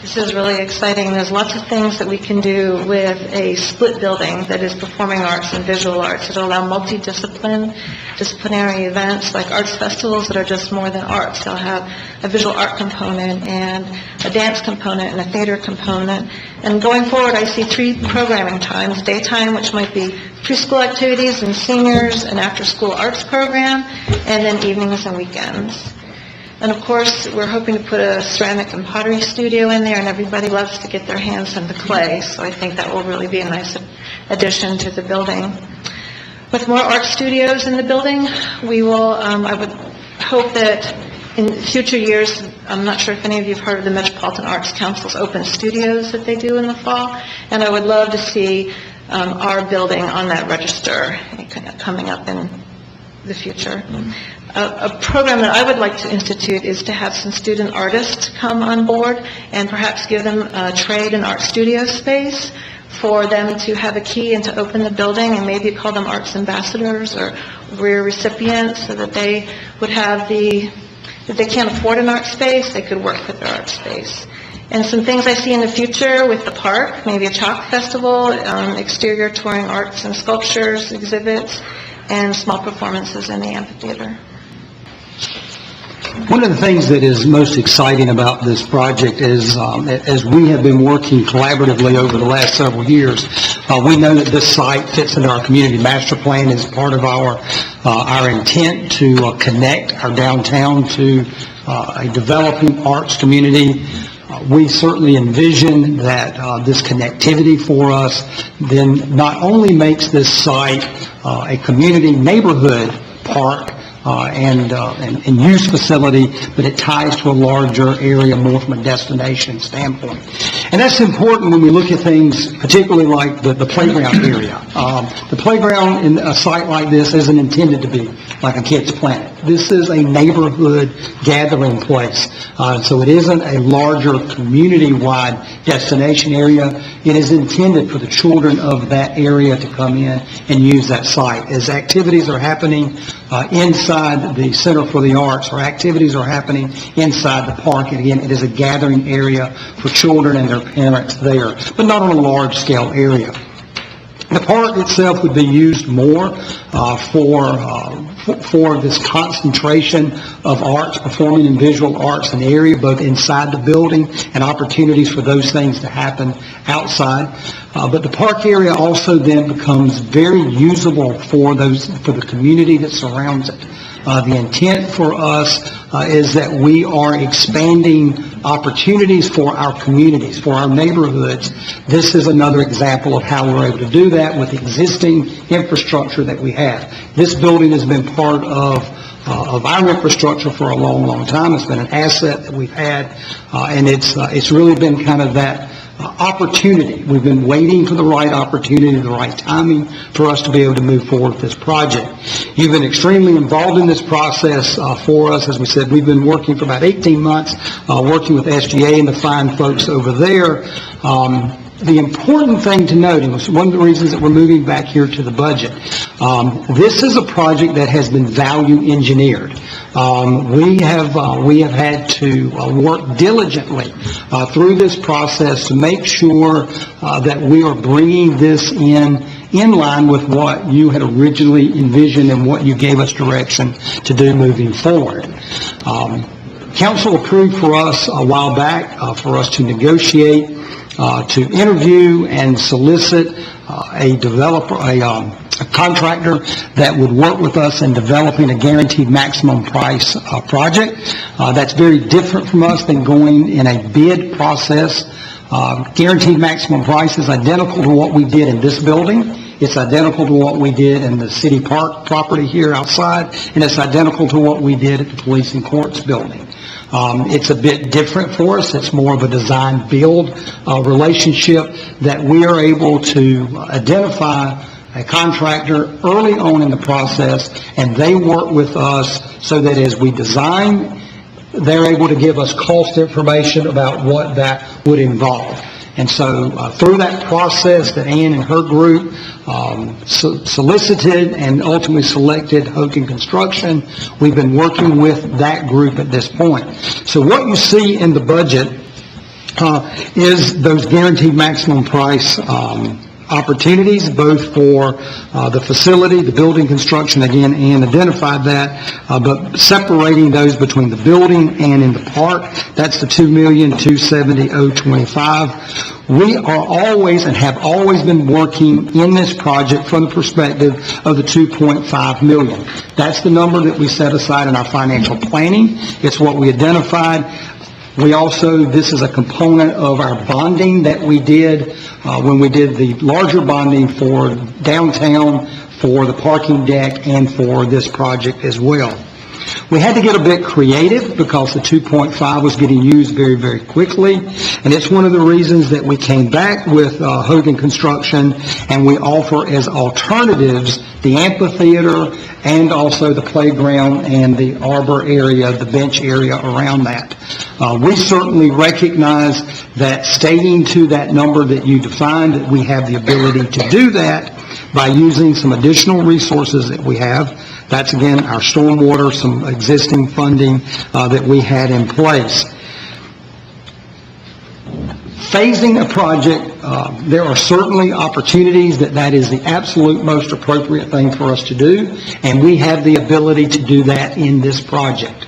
This is really exciting. There's lots of things that we can do with a split building that is performing arts and visual arts. It'll allow disciplinary events like arts festivals that are just more than arts. They'll have a visual art component and a dance component and a theater component. And going forward, I see 3 programming times: daytime, which might be preschool activities and seniors, an after-school arts program, and then evenings and weekends. And of course, we're hoping to put a ceramic and pottery studio in there, and everybody loves to get their hands on the clay, so I think that will really be a nice addition to the building. With more art studios in the building, we will, I would hope that in future years, I'm not sure if any of you have heard of the Metropolitan Arts Council's open studios that they do in the fall, and I would love to see our building on that register coming up in the future. A program that I would like to institute is to have some student artists come on board and perhaps give them a trade and art studio space for them to have a key and to open the building, and maybe call them arts ambassadors or Greer recipients, so that they would have if they can't afford an art space, they could work with their art space. And some things I see in the future with the park, maybe a chalk festival, exterior touring arts and sculptures, exhibits, and small performances in the amphitheater. One of the things that is most exciting about this project is, as we have been working collaboratively over the last several years, we know that this site fits into our community master plan as part of our intent to connect our downtown to a developing arts community. We certainly envision that this connectivity for us then not only makes this site a community neighborhood park and use facility, but it ties to a larger area more from a destination standpoint. And that's important when we look at things, particularly like the playground area. The playground in a site like this isn't intended to be like a kid's planet. This is a neighborhood gathering place. So it isn't a larger community-wide destination area. It is intended for the children of that area to come in and use that site. As activities are happening inside the Center for the Arts, or activities are happening inside the park, and again, it is a gathering area for children and their parents there, but not on a large-scale area. The park itself would be used more for this concentration of arts, performing and visual arts in the area, both inside the building and opportunities for those things to happen outside. But the park area also then becomes very usable for the community that surrounds it. The intent for us is that we are expanding opportunities for our communities, for our neighborhoods. This is another example of how we're able to do that with existing infrastructure that we have. This building has been part of our infrastructure for a long, long time. It's been an asset that we've had, and it's really been kind of that opportunity. We've been waiting for the right opportunity, the right timing for us to be able to move forward with this project. You've been extremely involved in this process for us. As we said, we've been working for about 18 months, working with SGA and the fine folks over there. The important thing to note, and it's one of the reasons that we're moving back here to the budget, this is a project that has been value engineered. We have had to work diligently through this process to make sure that we are bringing this in line with what you had originally envisioned and what you gave us direction to do moving forward. Council approved for us a while back for us to negotiate, to interview and solicit a contractor that would work with us in developing a guaranteed maximum price project. That's very different from us than going in a bid process. Guaranteed maximum price is identical to what we did in this building. It's identical to what we did in the city park property here outside, and it's identical to what we did at the police and courts building. It's a bit different for us. It's more of a design-build relationship that we are able to identify a contractor early on in the process, and they work with us so that as we design, they're able to give us cost information about what that would involve. And so through that process that Ann and her group solicited and ultimately selected Hogan Construction, we've been working with that group at this point. So what you see in the budget is those guaranteed maximum price opportunities, both for the facility, the building construction, again, Ann identified that, but separating those between the building and in the park, that's the $2,270,025. We are always and have always been working in this project from the perspective of the $2.5 million. That's the number that we set aside in our financial planning. It's what we identified. We also, this is a component of our bonding that we did when we did the larger bonding for downtown, for the parking deck, and for this project as well. We had to get a bit creative because the 2.5 was getting used very, very quickly, and it's one of the reasons that we came back with Hogan Construction, and we offer as alternatives the amphitheater and also the playground and the arbor area, the bench area around that. We certainly recognize that staying to that number that you defined, that we have the ability to do that by using some additional resources that we have. That's, again, our stormwater, some existing funding that we had in place. Phasing a project, there are certainly opportunities that is the absolute most appropriate thing for us to do, and we have the ability to do that in this project.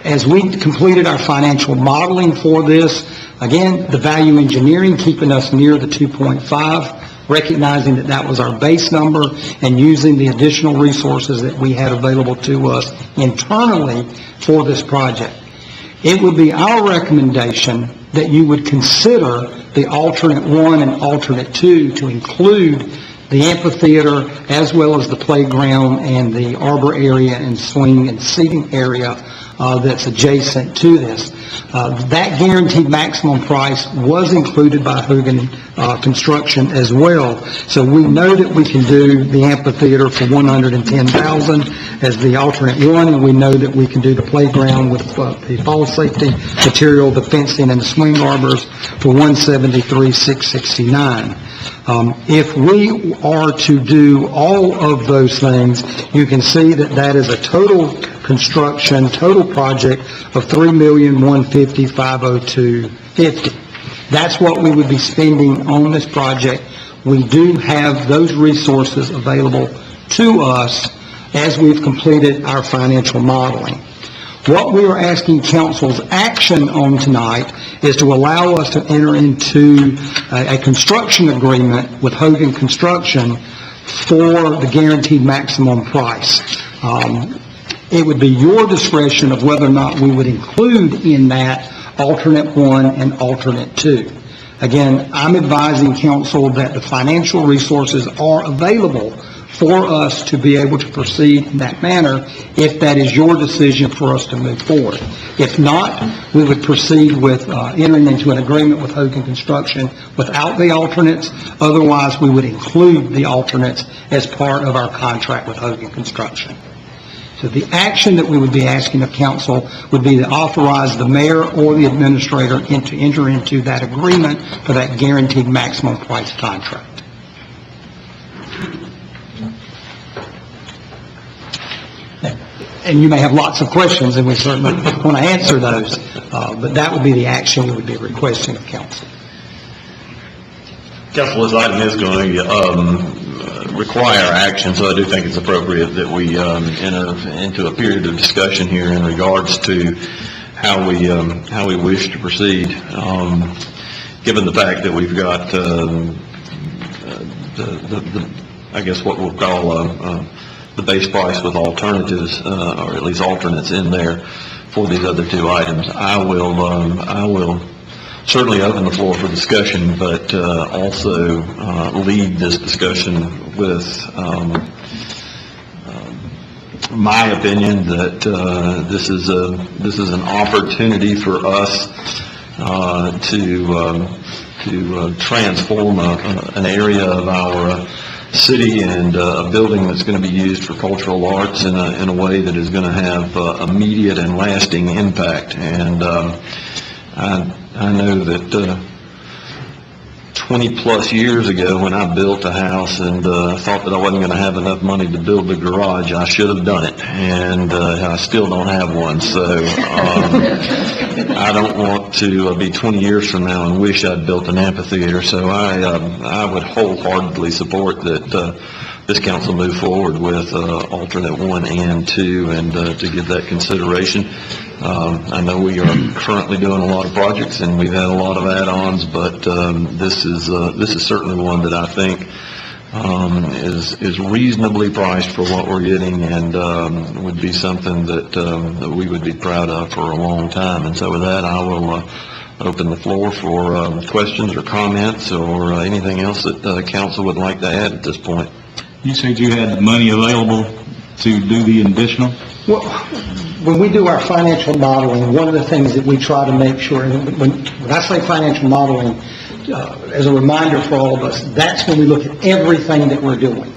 As we completed our financial modeling for this, again, the value engineering keeping us near the 2.5, recognizing that that was our base number and using the additional resources that we had available to us internally for this project. It would be our recommendation that you would consider the alternate 1 and alternate 2 to include the amphitheater as well as the playground and the arbor area and swing and seating area that's adjacent to this. That guaranteed maximum price was included by Hogan Construction as well. So we know that we can do the amphitheater for $110,000 as the alternate 1, and we know that we can do the playground with the fall safety material, the fencing, and the swing arbors for $173,669. If we are to do all of those things, you can see that that is a total construction, total project of $3,150,502.50. That's what we would be spending on this project. We do have those resources available to us as we've completed our financial modeling. What we are asking council's action on tonight is to allow us to enter into a construction agreement with Hogan Construction for the guaranteed maximum price. It would be your discretion of whether or not we would include in that alternate 1 and alternate 2. Again, I'm advising council that the financial resources are available for us to be able to proceed in that manner if that is your decision for us to move forward. If not, we would proceed with entering into an agreement with Hogan Construction without the alternates. Otherwise, we would include the alternates as part of our contract with Hogan Construction. So the action that we would be asking of council would be to authorize the mayor or the administrator to enter into that agreement for that guaranteed maximum price contract. And you may have lots of questions, and we certainly want to answer those, but that would be the action we would be requesting of council. Council, this item is going to require action, so I do think it's appropriate that we enter into a period of discussion here in regards to how we wish to proceed. Given the fact that we've got I guess what we'll call the base price with alternatives, or at least alternates in there for these other 2 items, I will certainly open the floor for discussion, but also lead this discussion with my opinion that this is an opportunity for us to transform an area of our city and a building that's going to be used for cultural arts in a way that is going to have immediate and lasting impact. And I know that 20-plus years ago, when I built a house and thought that I wasn't going to have enough money to build the garage, I should have done it, and I still don't have one. So I don't want to be 20 years from now and wish I'd built an amphitheater. So I would wholeheartedly support that this council move forward with alternate 1 and 2 and to give that consideration. I know we are currently doing a lot of projects and we've had a lot of add-ons, but this is certainly one that I think is reasonably priced for what we're getting and would be something that we would be proud of for a long time. And so with that, I will open the floor for questions or comments or anything else that council would like to add at this point. You said you had the money available to do the additional? Well, when we do our financial modeling, one of the things that we try to make sure, and when I say financial modeling, as a reminder for all of us, that's when we look at everything that we're doing.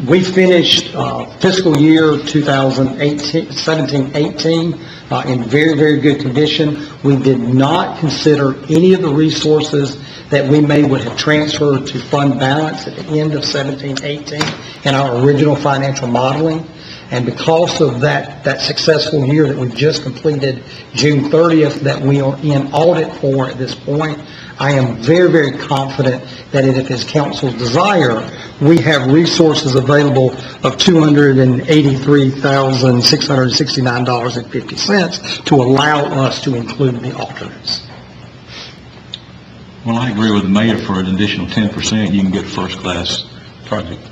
We finished fiscal year 2017-18 in very, very good condition. We did not consider any of the resources that we would have transferred to fund balance at the end of 17-18 in our original financial modeling. And because of that successful year that we've just completed, June 30th, that we are in audit for at this point, I am very, very confident that if it's council's desire, we have resources available of $283,669.50 to allow us to include the alternates. Well, I agree with the mayor. For an additional 10%, you can get a first-class project.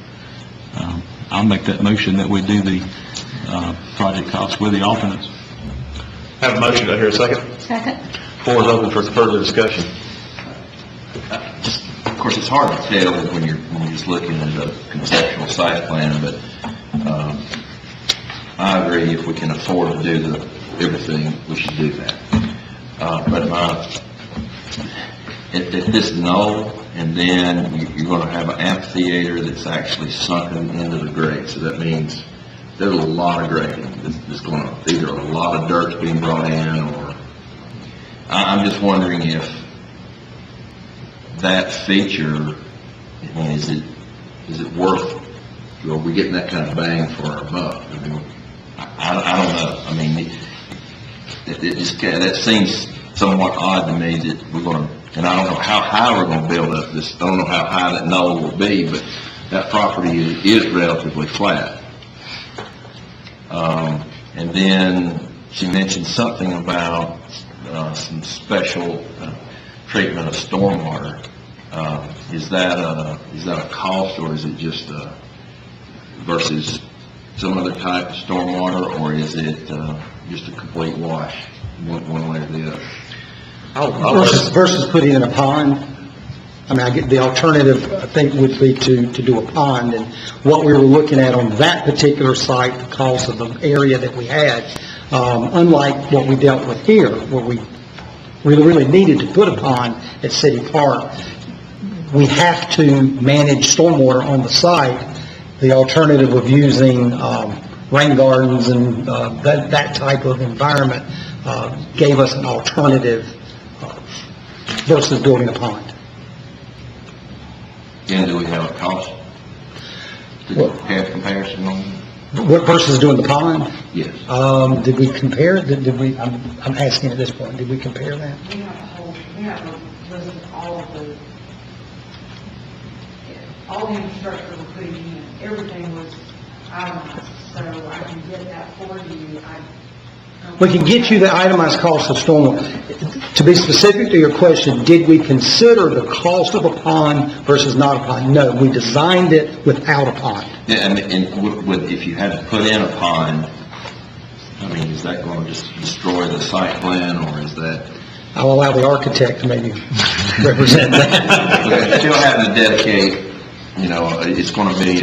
I'll make that motion that we do the project costs with the alternates. Have a motion. Do I hear a second? Second. Floor is open for further discussion. Of course, it's hard to tell when you're just looking at a conceptual site plan, but I agree if we can afford to do everything, we should do that. But if this knoll, and then you're going to have an amphitheater that's actually sunken into the grade, so that means there's a lot of grading that's going on. Either a lot of dirt's being brought in, or I'm just wondering if that feature, is it worth, are we getting that kind of bang for our buck? I mean, I don't know. I mean, that seems somewhat odd to me that we're going to, and I don't know how high we're going to build up this. I don't know how high that knoll will be, but that property is relatively flat. And then she mentioned something about some special treatment of stormwater. Is that a cost, or is it just versus some other type of stormwater, or is it just a complete wash, one way or the other? Versus putting in a pond. I mean, I get the alternative, I think, would be to do a pond. And what we were looking at on that particular site, because of the area that we had, unlike what we dealt with here, where we really needed to put a pond at City Park, we have to manage stormwater on the site. The alternative of using rain gardens and that type of environment gave us an alternative versus building a pond. And do we have a cost to have comparison on? Versus doing the pond? Yes. Did we compare? Did we? I'm asking at this point. Did we compare that? We have a list of all the infrastructure we're putting in. Everything was itemized, so I can get that for you. We can get you the itemized cost of stormwater. To be specific to your question, did we consider the cost of a pond versus not a pond? No, we designed it without a pond. Yeah, and if you had to put in a pond, I mean, is that going to just destroy the site plan, or is that? I'll allow the architect to maybe represent that. Still having to dedicate, it's going to be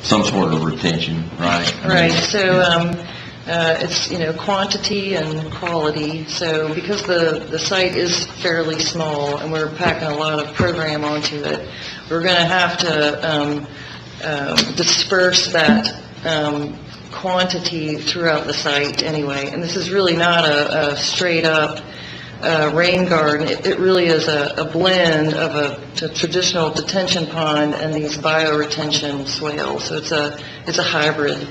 some sort of retention, right? Right, so, it's, quantity and quality. So because the site is fairly small and we're packing a lot of program onto it, we're going to have to disperse that quantity throughout the site anyway. And this is really not a straight-up rain garden. It really is a blend of a traditional detention pond and these bioretention swales. So it's a hybrid.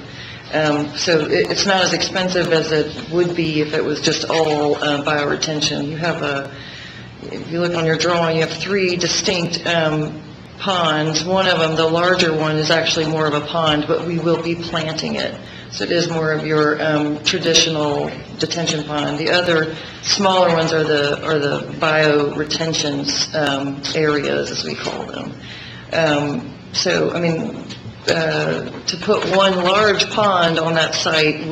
So it's not as expensive as it would be if it was just all bioretention. If you look on your drawing, you have 3 distinct ponds. One of them, the larger one, is actually more of a pond, but we will be planting it. So it is more of your traditional detention pond. The other smaller ones are the bioretention areas, as we call them. To put one large pond on that site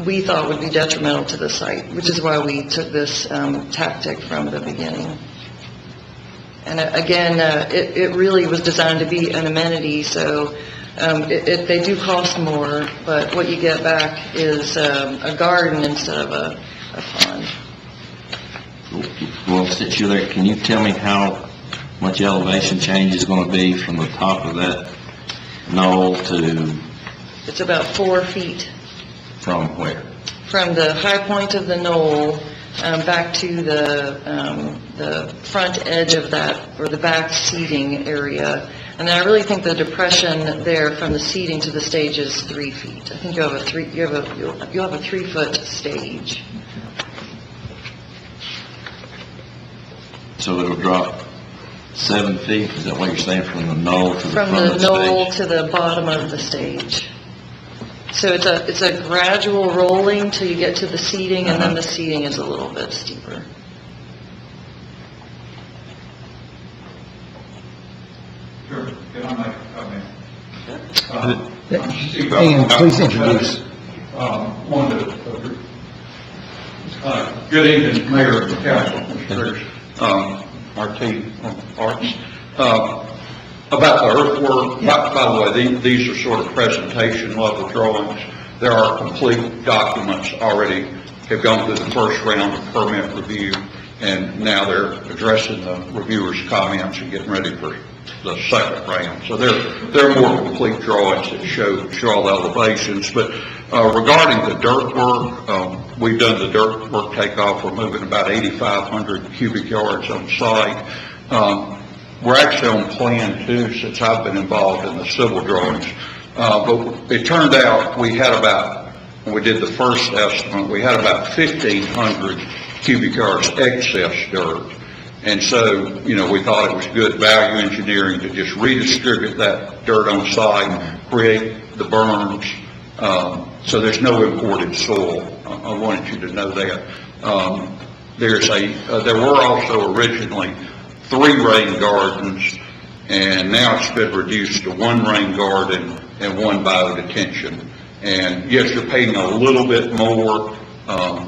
we thought would be detrimental to the site, which is why we took this tactic from the beginning. And again, it really was designed to be an amenity, so they do cost more, but what you get back is a garden instead of a pond. Well, since you're there, can you tell me how much elevation change is going to be from the top of that knoll to... It's about 4 feet. From where? From the high point of the knoll back to the front edge of that, or the back seating area. And I really think the depression there from the seating to the stage is 3 feet. I think you'll have a 3-foot stage. So it'll drop 7 feet? Is that what you're saying, from the knoll to the front of the stage? From the knoll to the bottom of the stage. So it's a gradual rolling till you get to the seating, and then the seating is a little bit steeper. Sure. Can I make a comment? And please introduce. Good evening, Mayor and Council, Mr. Martine Arts. About the earthwork, by the way, these are sort of presentation level drawings. There are complete documents already have gone through the first round of permit review, and now they're addressing the reviewers' comments and getting ready for the second round. So they're more complete drawings that show all the elevations. But regarding the dirt work, we've done the dirt work takeoff. We're moving about 8,500 cubic yards on site. We're actually on plan 2 since I've been involved in the civil drawings. But it turned out when we did the first estimate, we had about 1,500 cubic yards excess dirt. And so, we thought it was good value engineering to just redistribute that dirt on site, create the berms, so there's no imported soil. I wanted you to know that. There were also originally 3 rain gardens, and now it's been reduced to 1 rain garden and 1 biodetention. And yes, you're paying a little bit more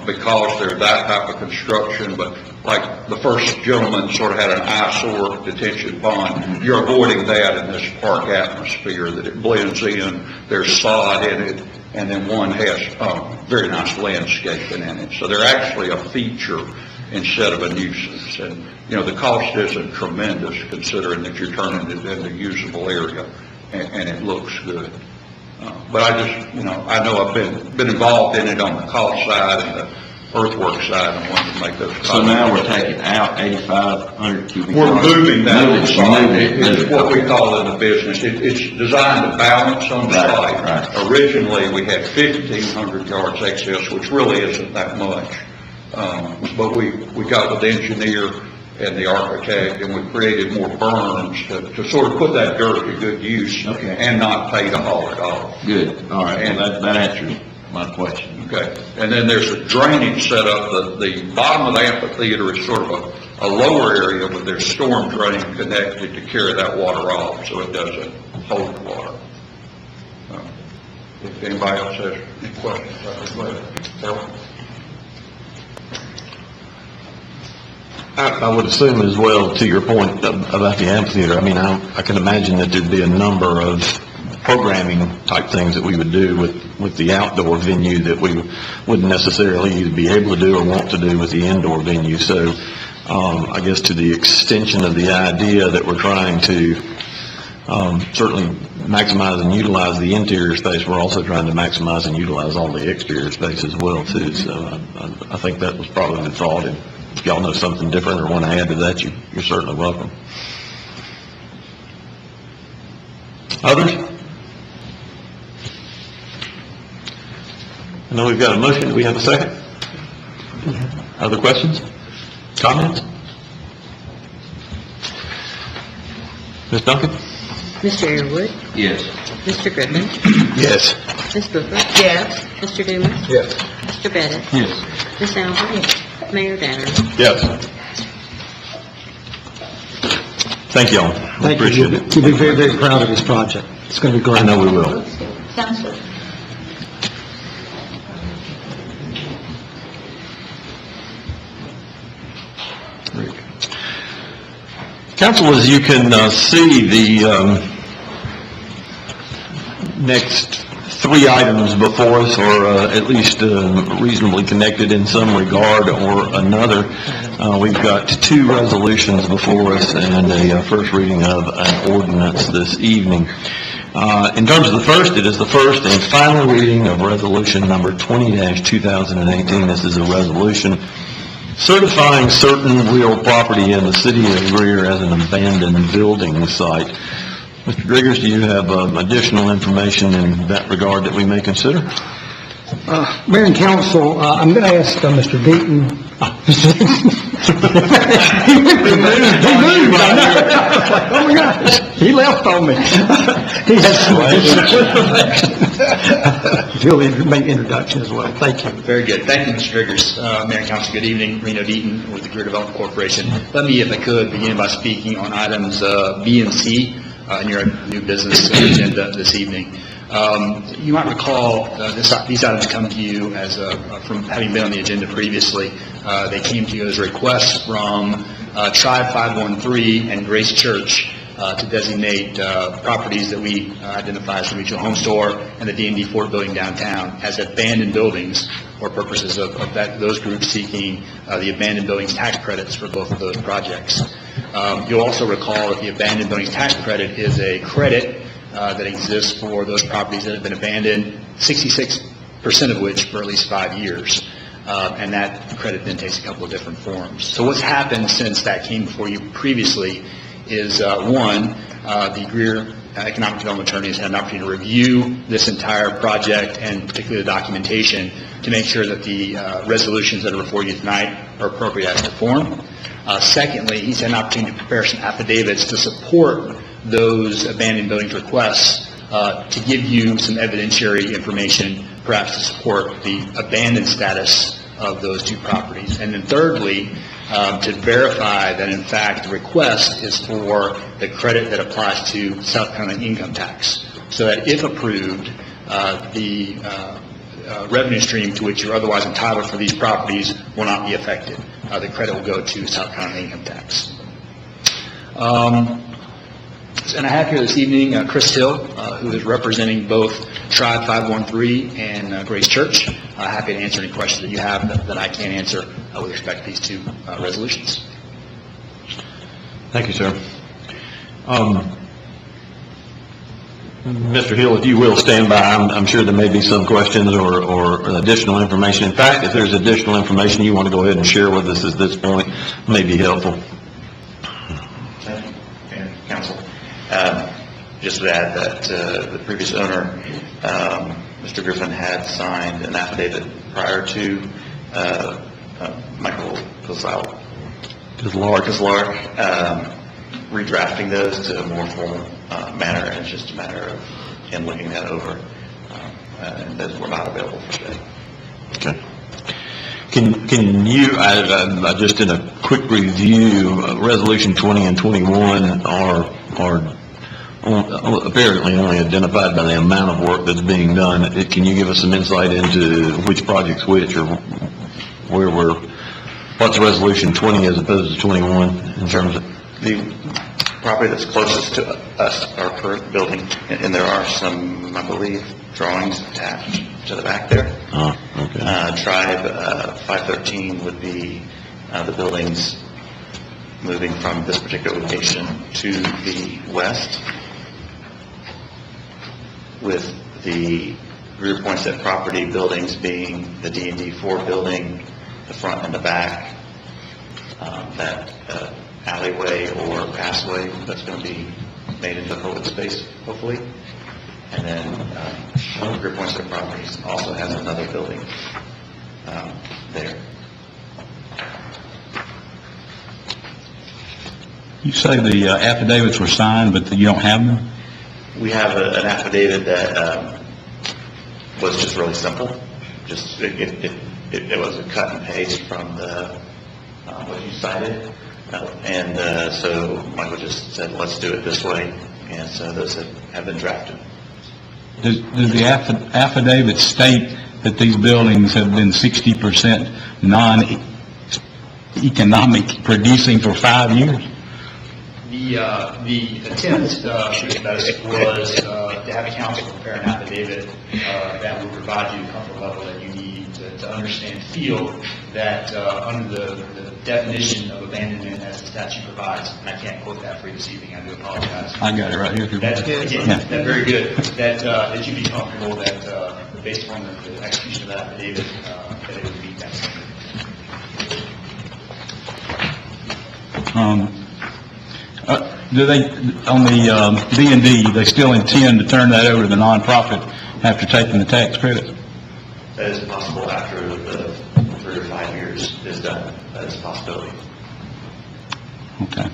because they're that type of construction, but like the first gentleman sort of had an eyesore detention pond, you're avoiding that in this park atmosphere, that it blends in, there's sod in it, and then one has very nice landscaping in it. So they're actually a feature instead of a nuisance. And, the cost isn't tremendous considering that you're turning it into a usable area, and it looks good. But I know I've been involved in it on the cost side and the earthwork side, and wanted to make those comments. So now we're taking out 8,500 cubic We're yards. moving that on site. It's what we call in the business. It's designed to balance on the site. Right. Originally, we had 1,500 yards excess, which really isn't that much. But we got with the engineer and the architect, and we created more berms to sort of put that dirt to good use. Okay. And not pay to haul it off. Good. All right. And that answers my question. Okay. And then there's a drainage set up. The bottom of the amphitheater is sort of a lower area, but there's storm drain connected to carry that water off so it doesn't hold the water. If anybody else has any questions, I would assume as well, to your point about the amphitheater, I can imagine that there'd be a number of programming type things that we would do with the outdoor venue that we wouldn't necessarily either be able to do or want to do with the indoor venue. So, I guess to the extension of the idea that we're trying to certainly maximize and utilize the interior space, we're also trying to maximize and utilize all the exterior space as well too. So I think that was probably the thought. And if y'all know something different or want to add to that, you're certainly welcome. Others? I know we've got a motion. Do we have a second? Other questions? Comments? Ms. Duncan? Mr. Airwood? Yes. Mr. Griffin? Yes. Ms. Booker? Yes. Mr. Dumas? Yes. Mr. Bettis? Yes. Ms. Albert? Mayor Danner? Yes. Thank y'all. Thank you. Appreciate it. You'll be very, very proud of this project. It's going to be great. I know we will. Sounds good. Council, as you can see, the next three items before us are at least reasonably connected in some regard or another. We've got two resolutions before us and a first reading of an ordinance this evening. In terms of the first, it is the first and final reading of resolution number 20-2018. This is a resolution certifying certain real property in the city of Greer as an abandoned building site. Mr. Driggers, do you have additional information in that regard that we may consider? Mayor and Council, I'm going to ask Mr. Deaton. He moved. I know. Oh my gosh, he left on me. He has some He'll make introduction as well. Thank you. Very good. Thank you, Mr. Driggers. Mayor and Council, good evening. Reno Deaton with the Greer Development Corporation. Let me, if I could, begin by speaking on items B and C in your new business agenda this evening. You might recall these items come to you as from having been on the agenda previously. They came to you as requests from Tribe 513 and Grace Church to designate properties that we identify as the Mutual Home Store and the D&D Fort Building downtown as abandoned buildings for purposes of those groups seeking the abandoned buildings tax credits for both of those projects. You'll also recall that the abandoned buildings tax credit is a credit that exists for those properties that have been abandoned, 66% of which for at least 5 years. And that credit then takes a couple of different forms. So what's happened since that came before you previously is, one, the Greer Economic Development Attorney has had an opportunity to review this entire project and particularly the documentation to make sure that the resolutions that are before you tonight are appropriate as to form. Secondly, he's had an opportunity to prepare some affidavits to support those abandoned buildings requests to give you some evidentiary information, perhaps to support the abandoned status of those two properties. And then thirdly, to verify that in fact the request is for the credit that applies to South Carolina income tax, so that if approved, the revenue stream to which you're otherwise entitled for these properties will not be affected. The credit will go to South Carolina income tax. And I have here this evening Chris Hill, who is representing both Tribe 513 and Grace Church. Happy to answer any questions that you have that I can't answer with respect to these two resolutions. Thank you, sir. Mr. Hill, if you will stand by, I'm sure there may be some questions or additional information. In fact, if there's additional information you want to go ahead and share with us at this point, may be helpful. Thank you, Mayor, Council. Just to add that the previous owner, Mr. Griffin, had signed an affidavit prior to Michael Kozlar, redrafting those to a more formal manner, and it's just a matter of him looking that over, and those were not available for today. Okay. Can you, just in a quick review, Resolution 20 and 21 are apparently only identified by the amount of work that's being done. Can you give us some insight into which project's which, or what's Resolution 20 as opposed to 21 in terms of? property that's closest to us, our current building, and there are some, I believe, drawings attached to the back there. Tribe 513 would be the buildings moving from this particular location to the west, with the Greer Poinsett property buildings being the D&D 4 building, the front and the back, that alleyway or passway that's going to be made into public space, hopefully. And then Greer Poinsett Properties also has another building there. You say the affidavits were signed, but you don't have them? We have an affidavit that was just really simple. Just it was a cut and paste from the what you cited, and so Michael just said, let's do it this way, and so those have been drafted. Does the affidavit state that these buildings have been 60% non-economic producing for 5 years? The attempt was to have a council prepare an affidavit that would provide you the comfort level that you need to understand and feel that under the definition of abandonment as the statute provides, and I can't quote that for you this evening, I do apologize. I got it right here. That's very good. That you'd be comfortable that based on the execution of that affidavit, that it would meet that standard. Do they, on the D&D, they still intend to turn that over to the nonprofit after taking the tax credit? That is possible after the 3 or 5 years is done. That is a possibility. Okay.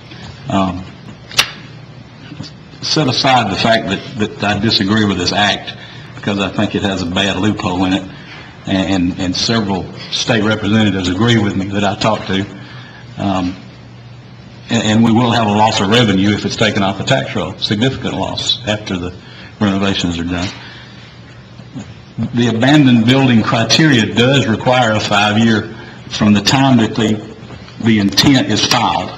Set aside the fact that I disagree with this act, because I think it has a bad loophole in it, and several state representatives agree with me that I talked to. And we will have a loss of revenue if it's taken off the tax roll, significant loss after the renovations are done. The abandoned building criteria does require a 5-year from the time that the intent is filed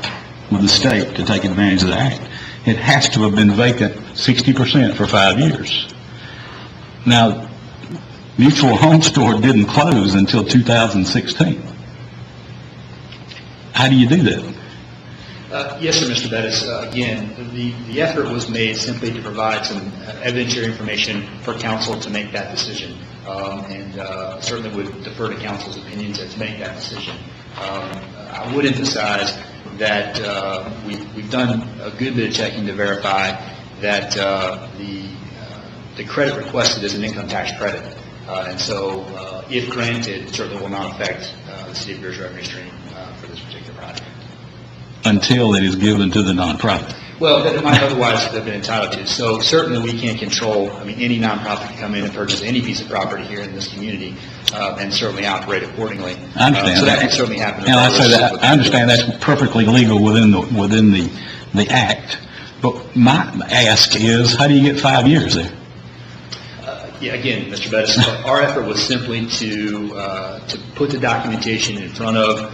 with the state to take advantage of the act. It has to have been vacant 60% for 5 years. Now, Mutual Home Store didn't close until 2016. How do you do that? Yes, sir, Mr. Bettis. Again, the effort was made simply to provide some evidentiary information for council to make that decision, and certainly would defer to council's opinions to make that decision. I would emphasize that we've done a good bit of checking to verify that the credit requested is an income tax credit, and so if granted, it certainly will not affect the city of Greer's revenue stream for this particular project. Until it is given to the nonprofit. Well, that it might otherwise have been entitled to. So certainly we can't control, any nonprofit can come in and purchase any piece of property here in this community and certainly operate accordingly. I understand so that can certainly happen. And I say that, I understand that's perfectly legal within the act. But my ask is, how do you get 5 years there? Yeah, again, Mr. Bettis, our effort was simply to put the documentation in front of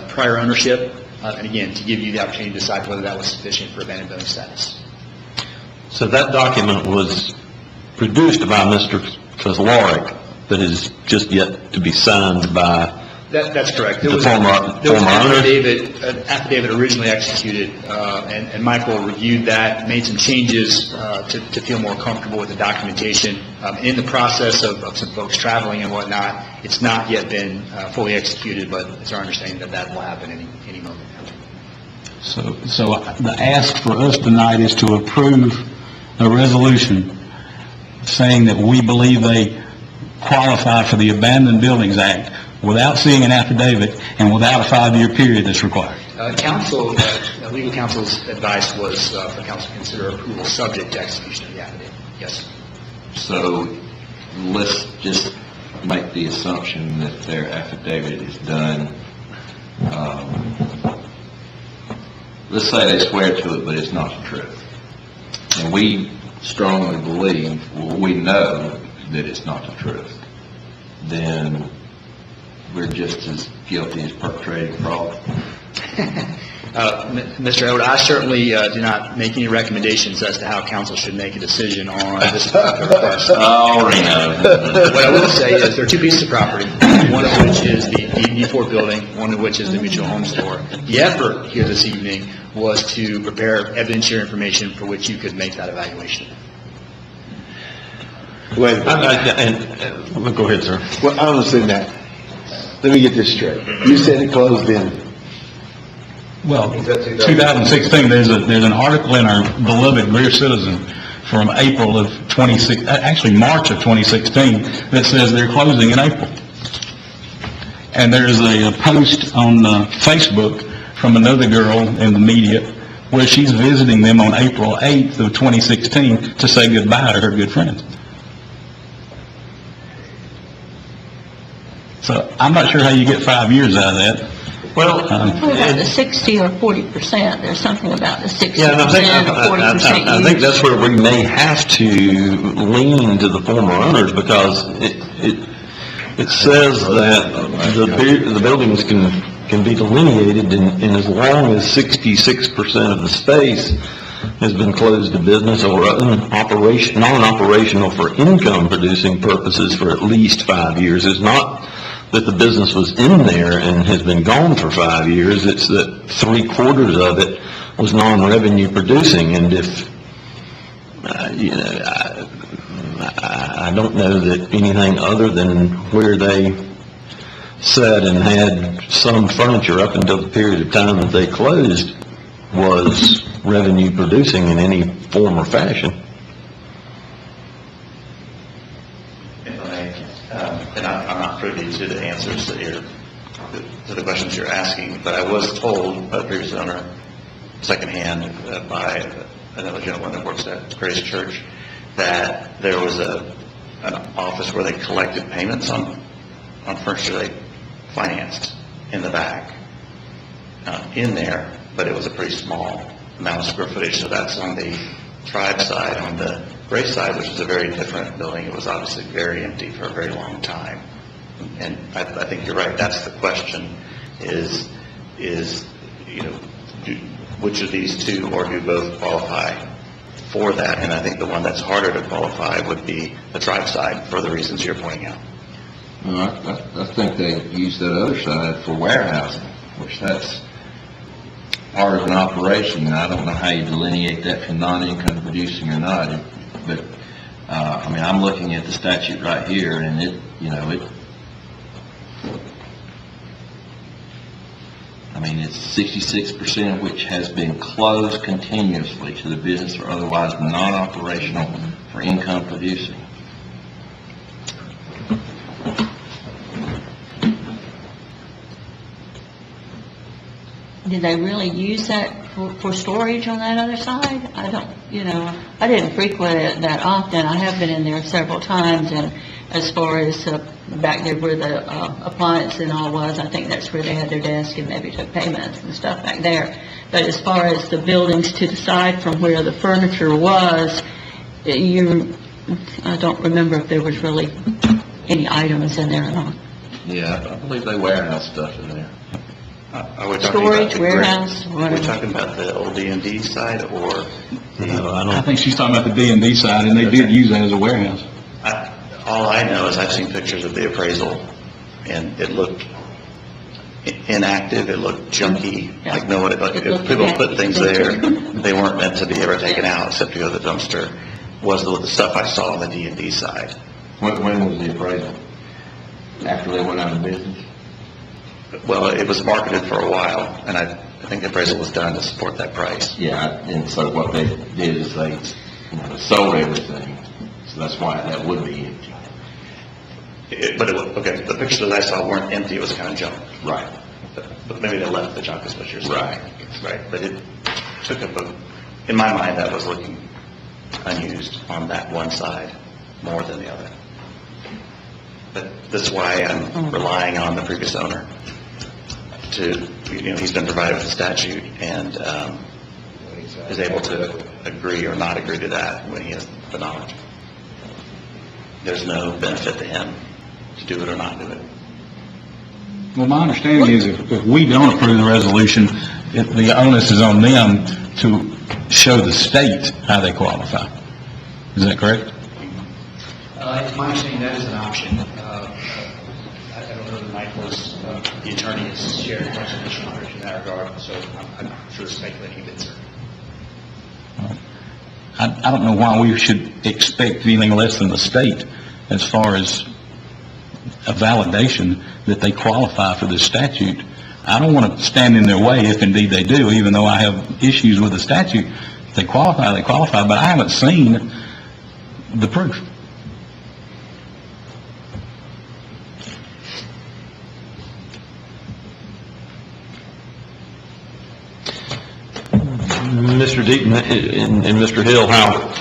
prior ownership, and again, to give you the opportunity to decide whether that was sufficient for abandoned building status. So that document was produced by Mr. Kozlowski, but is just yet to be signed by That's correct. There the was former owner? an affidavit originally executed, and Michael reviewed that, made some changes to feel more comfortable with the documentation. In the process of some folks traveling and whatnot, it's not yet been fully executed, but it's our understanding that will happen any moment. So the ask for us tonight is to approve a resolution saying that we believe they qualify for the Abandoned Buildings Act without seeing an affidavit and without a 5-year period that's required. Legal counsel's advice was for council to consider approval subject to execution of the affidavit. Yes. So let's just make the assumption that their affidavit is done. Let's say they swear to it, but it's not the truth. And we strongly believe, we know that it's not the truth. Then we're just as guilty as perpetrating fraud. Mr. Elwood, I certainly do not make any recommendations as to how council should make a decision on this request. Oh, Reno. What I will say is there are two pieces of property, one of which is the D4 building, one of which is the mutual home store. The effort here this evening was to prepare evidentiary information for which you could make that evaluation. Wait, Go ahead, sir. well, I understand that. Let me get this straight. You said it closed in. Well, 2016, there's an article in our beloved Greer Citizen from April of actually March of 2016, that says they're closing in April. And there's a post on Facebook from another girl in the media where she's visiting them on April 8th of 2016 to say goodbye to her good friends. So I'm not sure how you get 5 years out of that. Well, What about the 60 or 40%? There's something about the 60% yeah, and or 40% I think that's where we may have to lean to the former owners, because it says that the buildings can be delineated, and as long as 66% of the space has been closed to business or non-operational for income-producing purposes for at least 5 years. It's not that the business was in there and has been gone for 5 years. It's that 3/4 of it was non-revenue producing, and if I don't know that anything other than where they sat and had some furniture up until the period of time that they closed was revenue producing in any form or fashion. And I'm not privy to the answers to the questions you're asking, but I was told by the previous owner, secondhand, by another gentleman that works at Grace Church, that there was an office where they collected payments on furniture they financed in the back, in there, but it was a pretty small amount of square footage, so that's on the Tribe side. On the Grace side, which is a very different building, it was obviously very empty for a very long time. And I think you're right, that's the question, is which of these two or do both qualify for that? And I think the one that's harder to qualify would be the Tribe side for the reasons you're pointing out. I think they use that other side for warehousing, which that's part of an operation. I don't know how you delineate that from non-income producing or not, but, I mean, I'm looking at the statute right here, and it's 66% which has been closed continuously to the business or otherwise non-operational for income producing. Did they really use that for storage on that other side? I don't, I didn't frequent it that often. I have been in there several times, and as far as back there where the appliance and all was, I think that's where they had their desk and maybe took payments and stuff back there. But as far as the buildings to the side from where the furniture was, I don't remember if there was really any items in there or not. Yeah, I believe they warehouse stuff in there. Are we talking Storage, about the warehouse, Are we talking about the old D&D side or I think she's talking about the D&D side, and they did use that as a warehouse. all I know is I've seen pictures of the appraisal, and it looked inactive, it looked junky, like if people put things there, they weren't meant to be ever taken out except to go to the dumpster, was the stuff I saw on the D&D side. When was the appraisal? After they went out of business? Well, it was marketed for a while, and I think the appraisal was done to support that price. Yeah, and so what they did is they sold everything, so that's why that would be empty. Okay, the pictures that I saw weren't empty, it was kind of junk. Right. But maybe they left the junk is what you're saying. Right. Right, but it took up in my mind, that was looking unused on that one side more than the other. But that's why I'm relying on the previous owner to, he's been provided with a statute and is able to agree or not agree to that when he has the knowledge. There's no benefit to him to do it or not do it. Well, my understanding is if we don't approve the resolution, the onus is on them to show the state how they qualify. Is that correct? It's my understanding that is an option. I don't know that Michael's, the attorney, has shared much additional knowledge in that regard, so I'm sure speculating a bit, sir. I don't know why we should expect anything less than the state as far as a validation that they qualify for this statute. I don't want to stand in their way if indeed they do, even though I have issues with the statute. If they qualify, but I haven't seen the proof. Mr. Deaton and Mr. Hill, how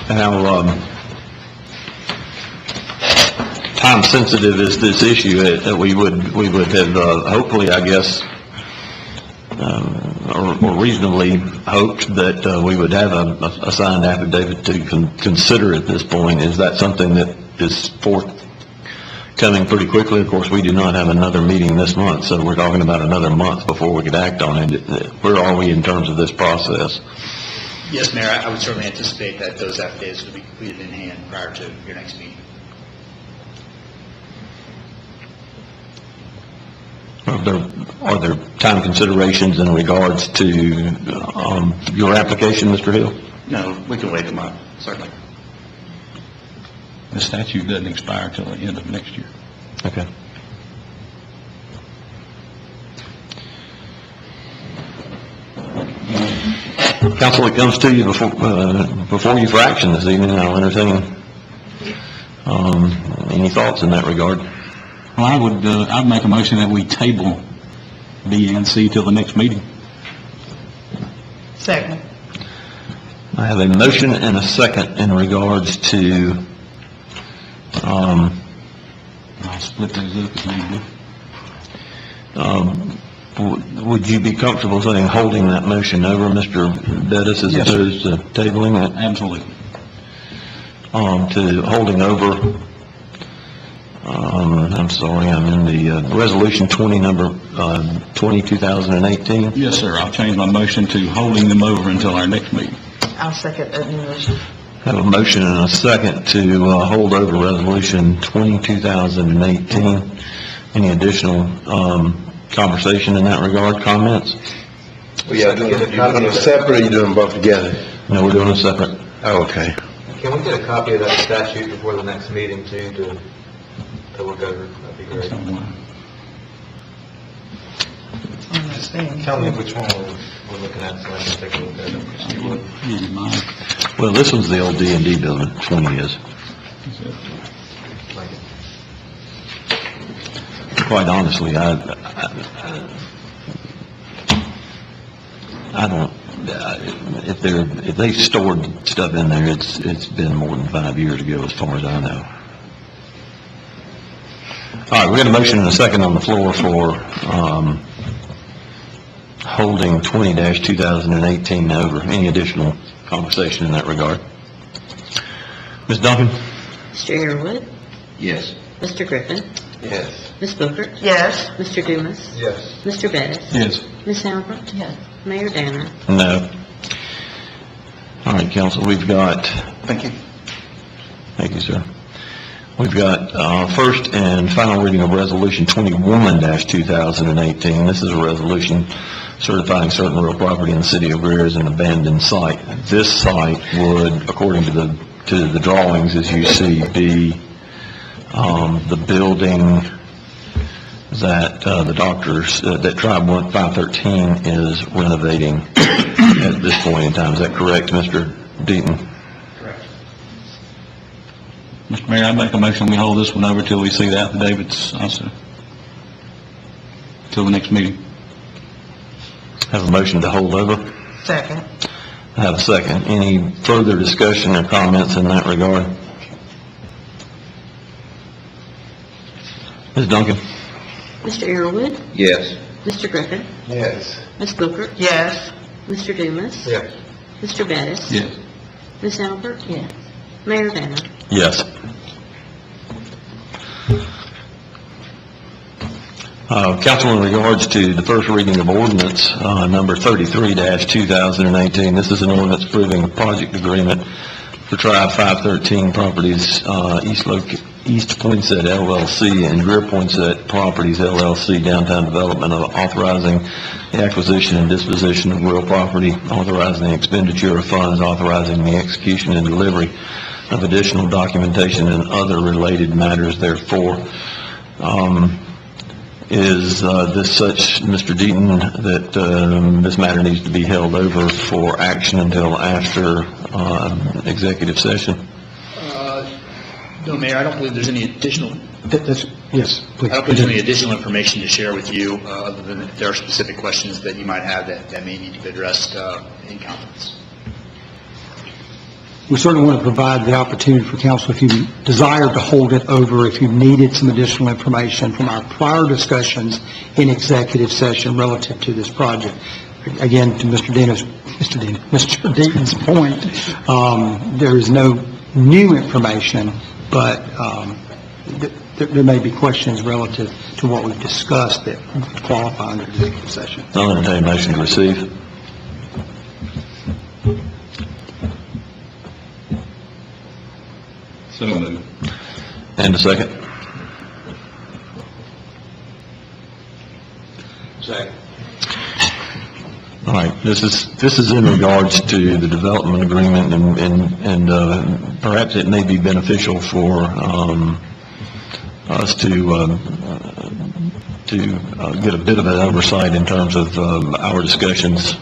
time sensitive is this issue that we would have hopefully, I guess, or reasonably hoped that we would have a signed affidavit to consider at this point? Is that something that is forthcoming pretty quickly? Of course, we do not have another meeting this month, so we're talking about another month before we could act on it. Where are we in terms of this process? Yes, Mayor, I would certainly anticipate that those affidavits will be completed in hand prior to your next meeting. Are there time considerations in regards to your application, Mr. Hill? No, we can wait a month, certainly. The statute doesn't expire till the end of next year. Okay. Council, it comes to you before you for action this evening. I'll entertain any thoughts in that regard. Well, I'd make a motion that we table B and C till the next meeting. Second. I have a motion and a second in regards to, I'll split those up if need be. would you be comfortable saying holding that motion over, Mr. Bettis, as Yes, opposed to tabling it? Absolutely. To holding over, I'm sorry, I'm in the resolution 20, 2018. Yes, sir. I'll change my motion to holding them over until our next meeting. I'll second that new motion. Have a motion and a second to hold over resolution 20, 2018. Any additional conversation in that regard, comments? Well, yeah, you're doing them separate, or you're doing them both together? No, we're doing them separate. Oh, okay. Can we get a copy of that statute before the next meeting too, to look over? That'd be great. Tell me which one we're looking at so I can take a look at it. See what- Well, this one's the old D&D building, 20 is. Quite honestly, I don't, if they stored stuff in there, it's been more than 5 years ago as far as I know. All right, we got a motion and a second on the floor for, holding 20-2018 over. Any additional conversation in that regard? Ms. Duncan? Mr. Airwood? Yes. Mr. Griffin? Yes. Ms. Booker? Yes. Mr. Dumas? Yes. Mr. Bettis? Yes. Ms. Albert? Yes. Mayor Danner? No. All right, council, we've got... Thank you. Thank you, sir. We've got first and final reading of Resolution 21-2018. This is a resolution certifying certain real property in the city of Greer as an abandoned site. This site would, according to the drawings, as you see, be the building that the doctors, that Tribe 513 is renovating at this point in time. Is that correct, Mr. Deaton? Mr. Mayor, I make a motion we hold this one over till we see the affidavits also. Till the next meeting. Have a motion to hold over. Second. I have a second. Any further discussion or comments in that regard? Ms. Duncan? Mr. Airwood? Yes. Mr. Griffin? Yes. Ms. Booker? Yes. Mr. Dumas? Yes. Mr. Bettis? Yes. Ms. Albert? Yes. Mayor Danner? Yes. Council, in regards to the first reading of ordinance, number 33-2018, this is an ordinance approving a project agreement for Tribe 513 Properties, East Poinsett LLC and Greer Poinsett Properties LLC Downtown Development, of authorizing the acquisition and disposition of real property, authorizing the expenditure of funds, authorizing the execution and delivery of additional documentation and other related matters therefore. Is this such, Mr. Deaton, that this matter needs to be held over for action until after executive session? No, Mayor, I don't believe there's any additional, Yes, please. I don't believe there's any additional information to share with you, other than if there are specific questions that you might have that may need to be addressed in conference. We certainly want to provide the opportunity for council, if you desire to hold it over, if you needed some additional information from our prior discussions in executive session relative to this project. Again, to Mr. Deaton's point, there is no new information, but there may be questions relative to what we've discussed that would qualify under executive session. I'll entertain a motion to receive. So moved. And a second. Second. All right, this is in regards to the development agreement, and perhaps it may be beneficial for us to get a bit of an oversight in terms of our discussions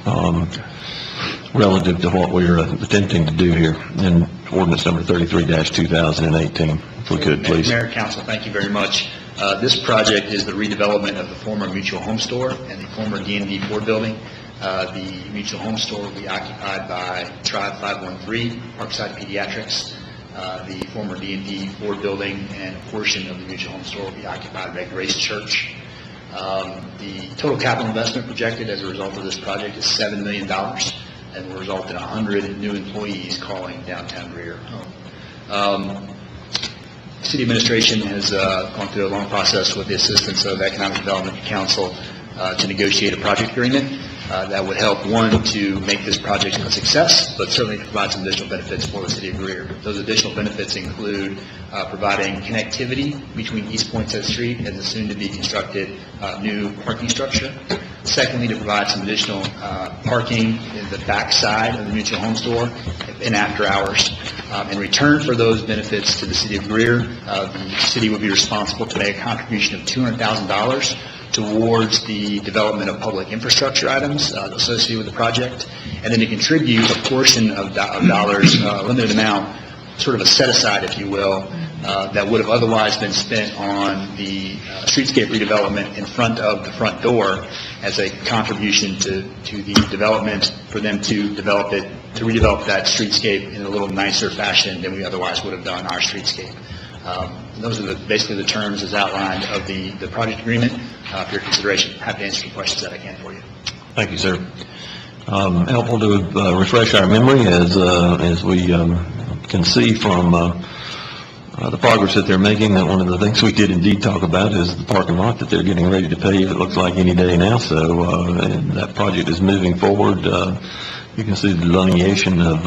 relative to what we're attempting to do here in ordinance number 33-2018. If we could, please. Mayor, Council, thank you very much. This project is the redevelopment of the former Mutual Home Store and the former D&D Ford building. The Mutual Home Store will be occupied by Tribe 513, Parkside Pediatrics. The former D&D Ford building and a portion of the Mutual Home Store will be occupied by Grace Church. The total capital investment projected as a result of this project is $7 million and will result in 100 new employees calling downtown Greer home. City administration has gone through a long process with the assistance of Economic Development Council to negotiate a project agreement that would help, one, to make this project a success, but certainly to provide some additional benefits for the city of Greer. Those additional benefits include providing connectivity between East Poinsett Street and the soon-to-be constructed new parking structure. Secondly, to provide some additional parking in the back side of the Mutual Home Store in after hours. In return for those benefits to the city of Greer, the city would be responsible to make a contribution of $200,000 towards the development of public infrastructure items associated with the project, and then to contribute a portion of dollars, a limited amount, sort of a set-aside, if you will, that would have otherwise been spent on the streetscape redevelopment in front of the front door as a contribution to the development, for them to develop it, to redevelop that streetscape in a little nicer fashion than we otherwise would have done our streetscape. Those are basically the terms as outlined of the project agreement. For your consideration, happy to answer any questions that I can for you. Thank you, sir. Helpful to refresh our memory as we can see from the progress that they're making, that one of the things we did indeed talk about is the parking lot that they're getting ready to pave. It looks like any day now, so and that project is moving forward. You can see the delineation of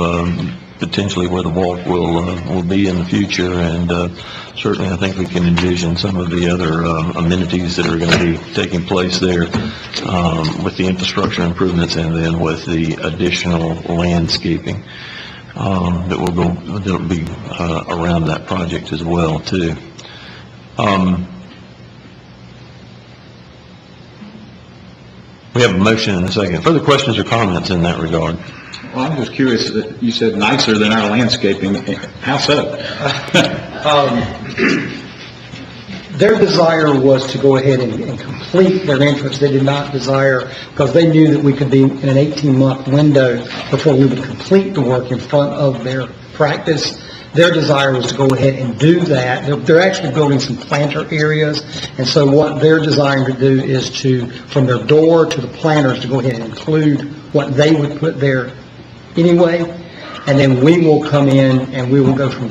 potentially where the walk will be in the future, and certainly I think we can envision some of the other amenities that are going to be taking place there with the infrastructure improvements, and then with the additional landscaping that will be around that project as well too. We have a motion and a second. Further questions or comments in that regard? Well, I'm just curious, that you said nicer than our landscaping. How so? Their desire was to go ahead and complete their entrance. They did not desire, because they knew that we could be in an 18-month window before we would complete the work in front of their practice. Their desire was to go ahead and do that. They're actually building some planter areas, and so what they're desiring to do is to, from their door to the planters, to go ahead and include what they would put there anyway. and then we will come in and we will go from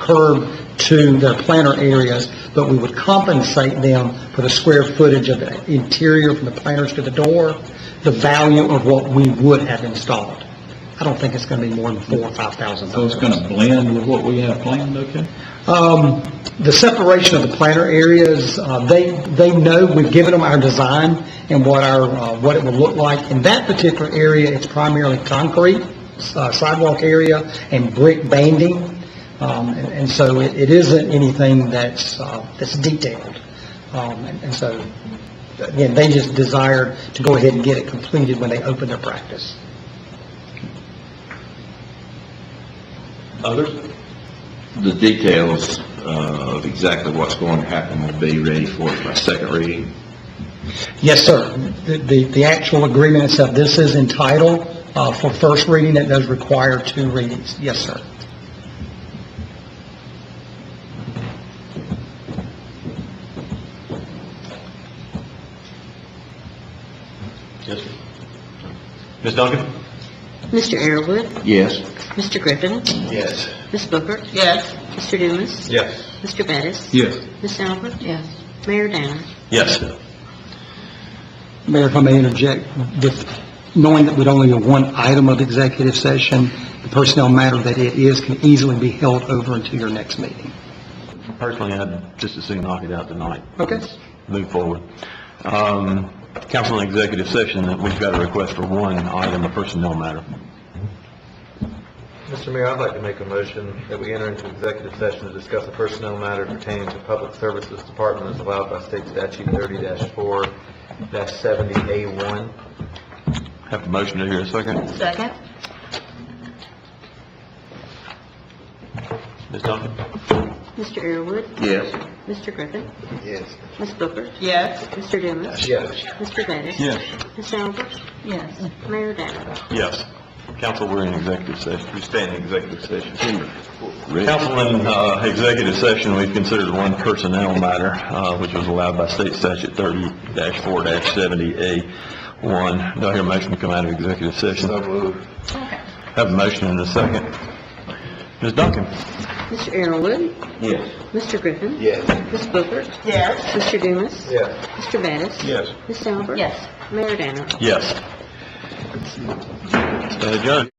curb to their planter areas, but we would compensate them for the square footage of the interior from the planters to the door, the value of what we would have installed. I don't think it's going to be more than $4,000 or $5,000. So it's going to blend with what we have planned, okay? The separation of the planter areas, they know, we've given them our design and what it will look like. In that particular area, it's primarily concrete, sidewalk area, and brick banding. And so it isn't anything that's detailed. And so, again, they just desired to go ahead and get it completed when they open their practice. Others? The details of exactly what's going to happen will be ready for my second reading. Yes, sir. The actual agreement itself, this is entitled for first reading. It does require 2 readings. Yes, sir. Yes, sir. Ms. Duncan? Mr. Arrowood, Yes. Mr. Griffin, Yes. Ms. Booker, Yes. Mr. Dumas, Yes. Mr. Bettis, Yes. Ms. Albert, Yes. Mayor Danner. Yes. Mayor, if I may interject, knowing that we'd only have one item of executive session, the personnel matter that it is can easily be held over until your next meeting. Personally, I'd just as soon knock it out tonight. Okay. Move forward. Council in executive session, we've got a request for one item, a personnel matter. Mr. Mayor, I'd like to make a motion that we enter into executive session to discuss a personnel matter pertaining to Public Services Department as allowed by State Statute 30-4-70A1. Have a motion to hear a second. Second. Ms. Duncan? Mr. Arrowood, Yes. Mr. Griffin, Yes. Ms. Booker, Yes. Mr. Dumas, Yes. Mr. Bettis, Yes. Ms. Albert, Yes. Mayor Danner. Yes. Council, we're in executive session. We stand in executive session. Council, in executive session, we've considered one personnel matter, which was allowed by State Statute 30-4-70A1. Do I hear a motion to come out of executive session? So moved. Have a motion and a second. Ms. Duncan? Mr. Arrowood, Yes. Mr. Griffin, Yes. Ms. Booker, Yes. Mr. Dumas, Yes. Mr. Bettis, Yes. Ms. Albert, Yes. Mayor Danner. Yes. Adjourned.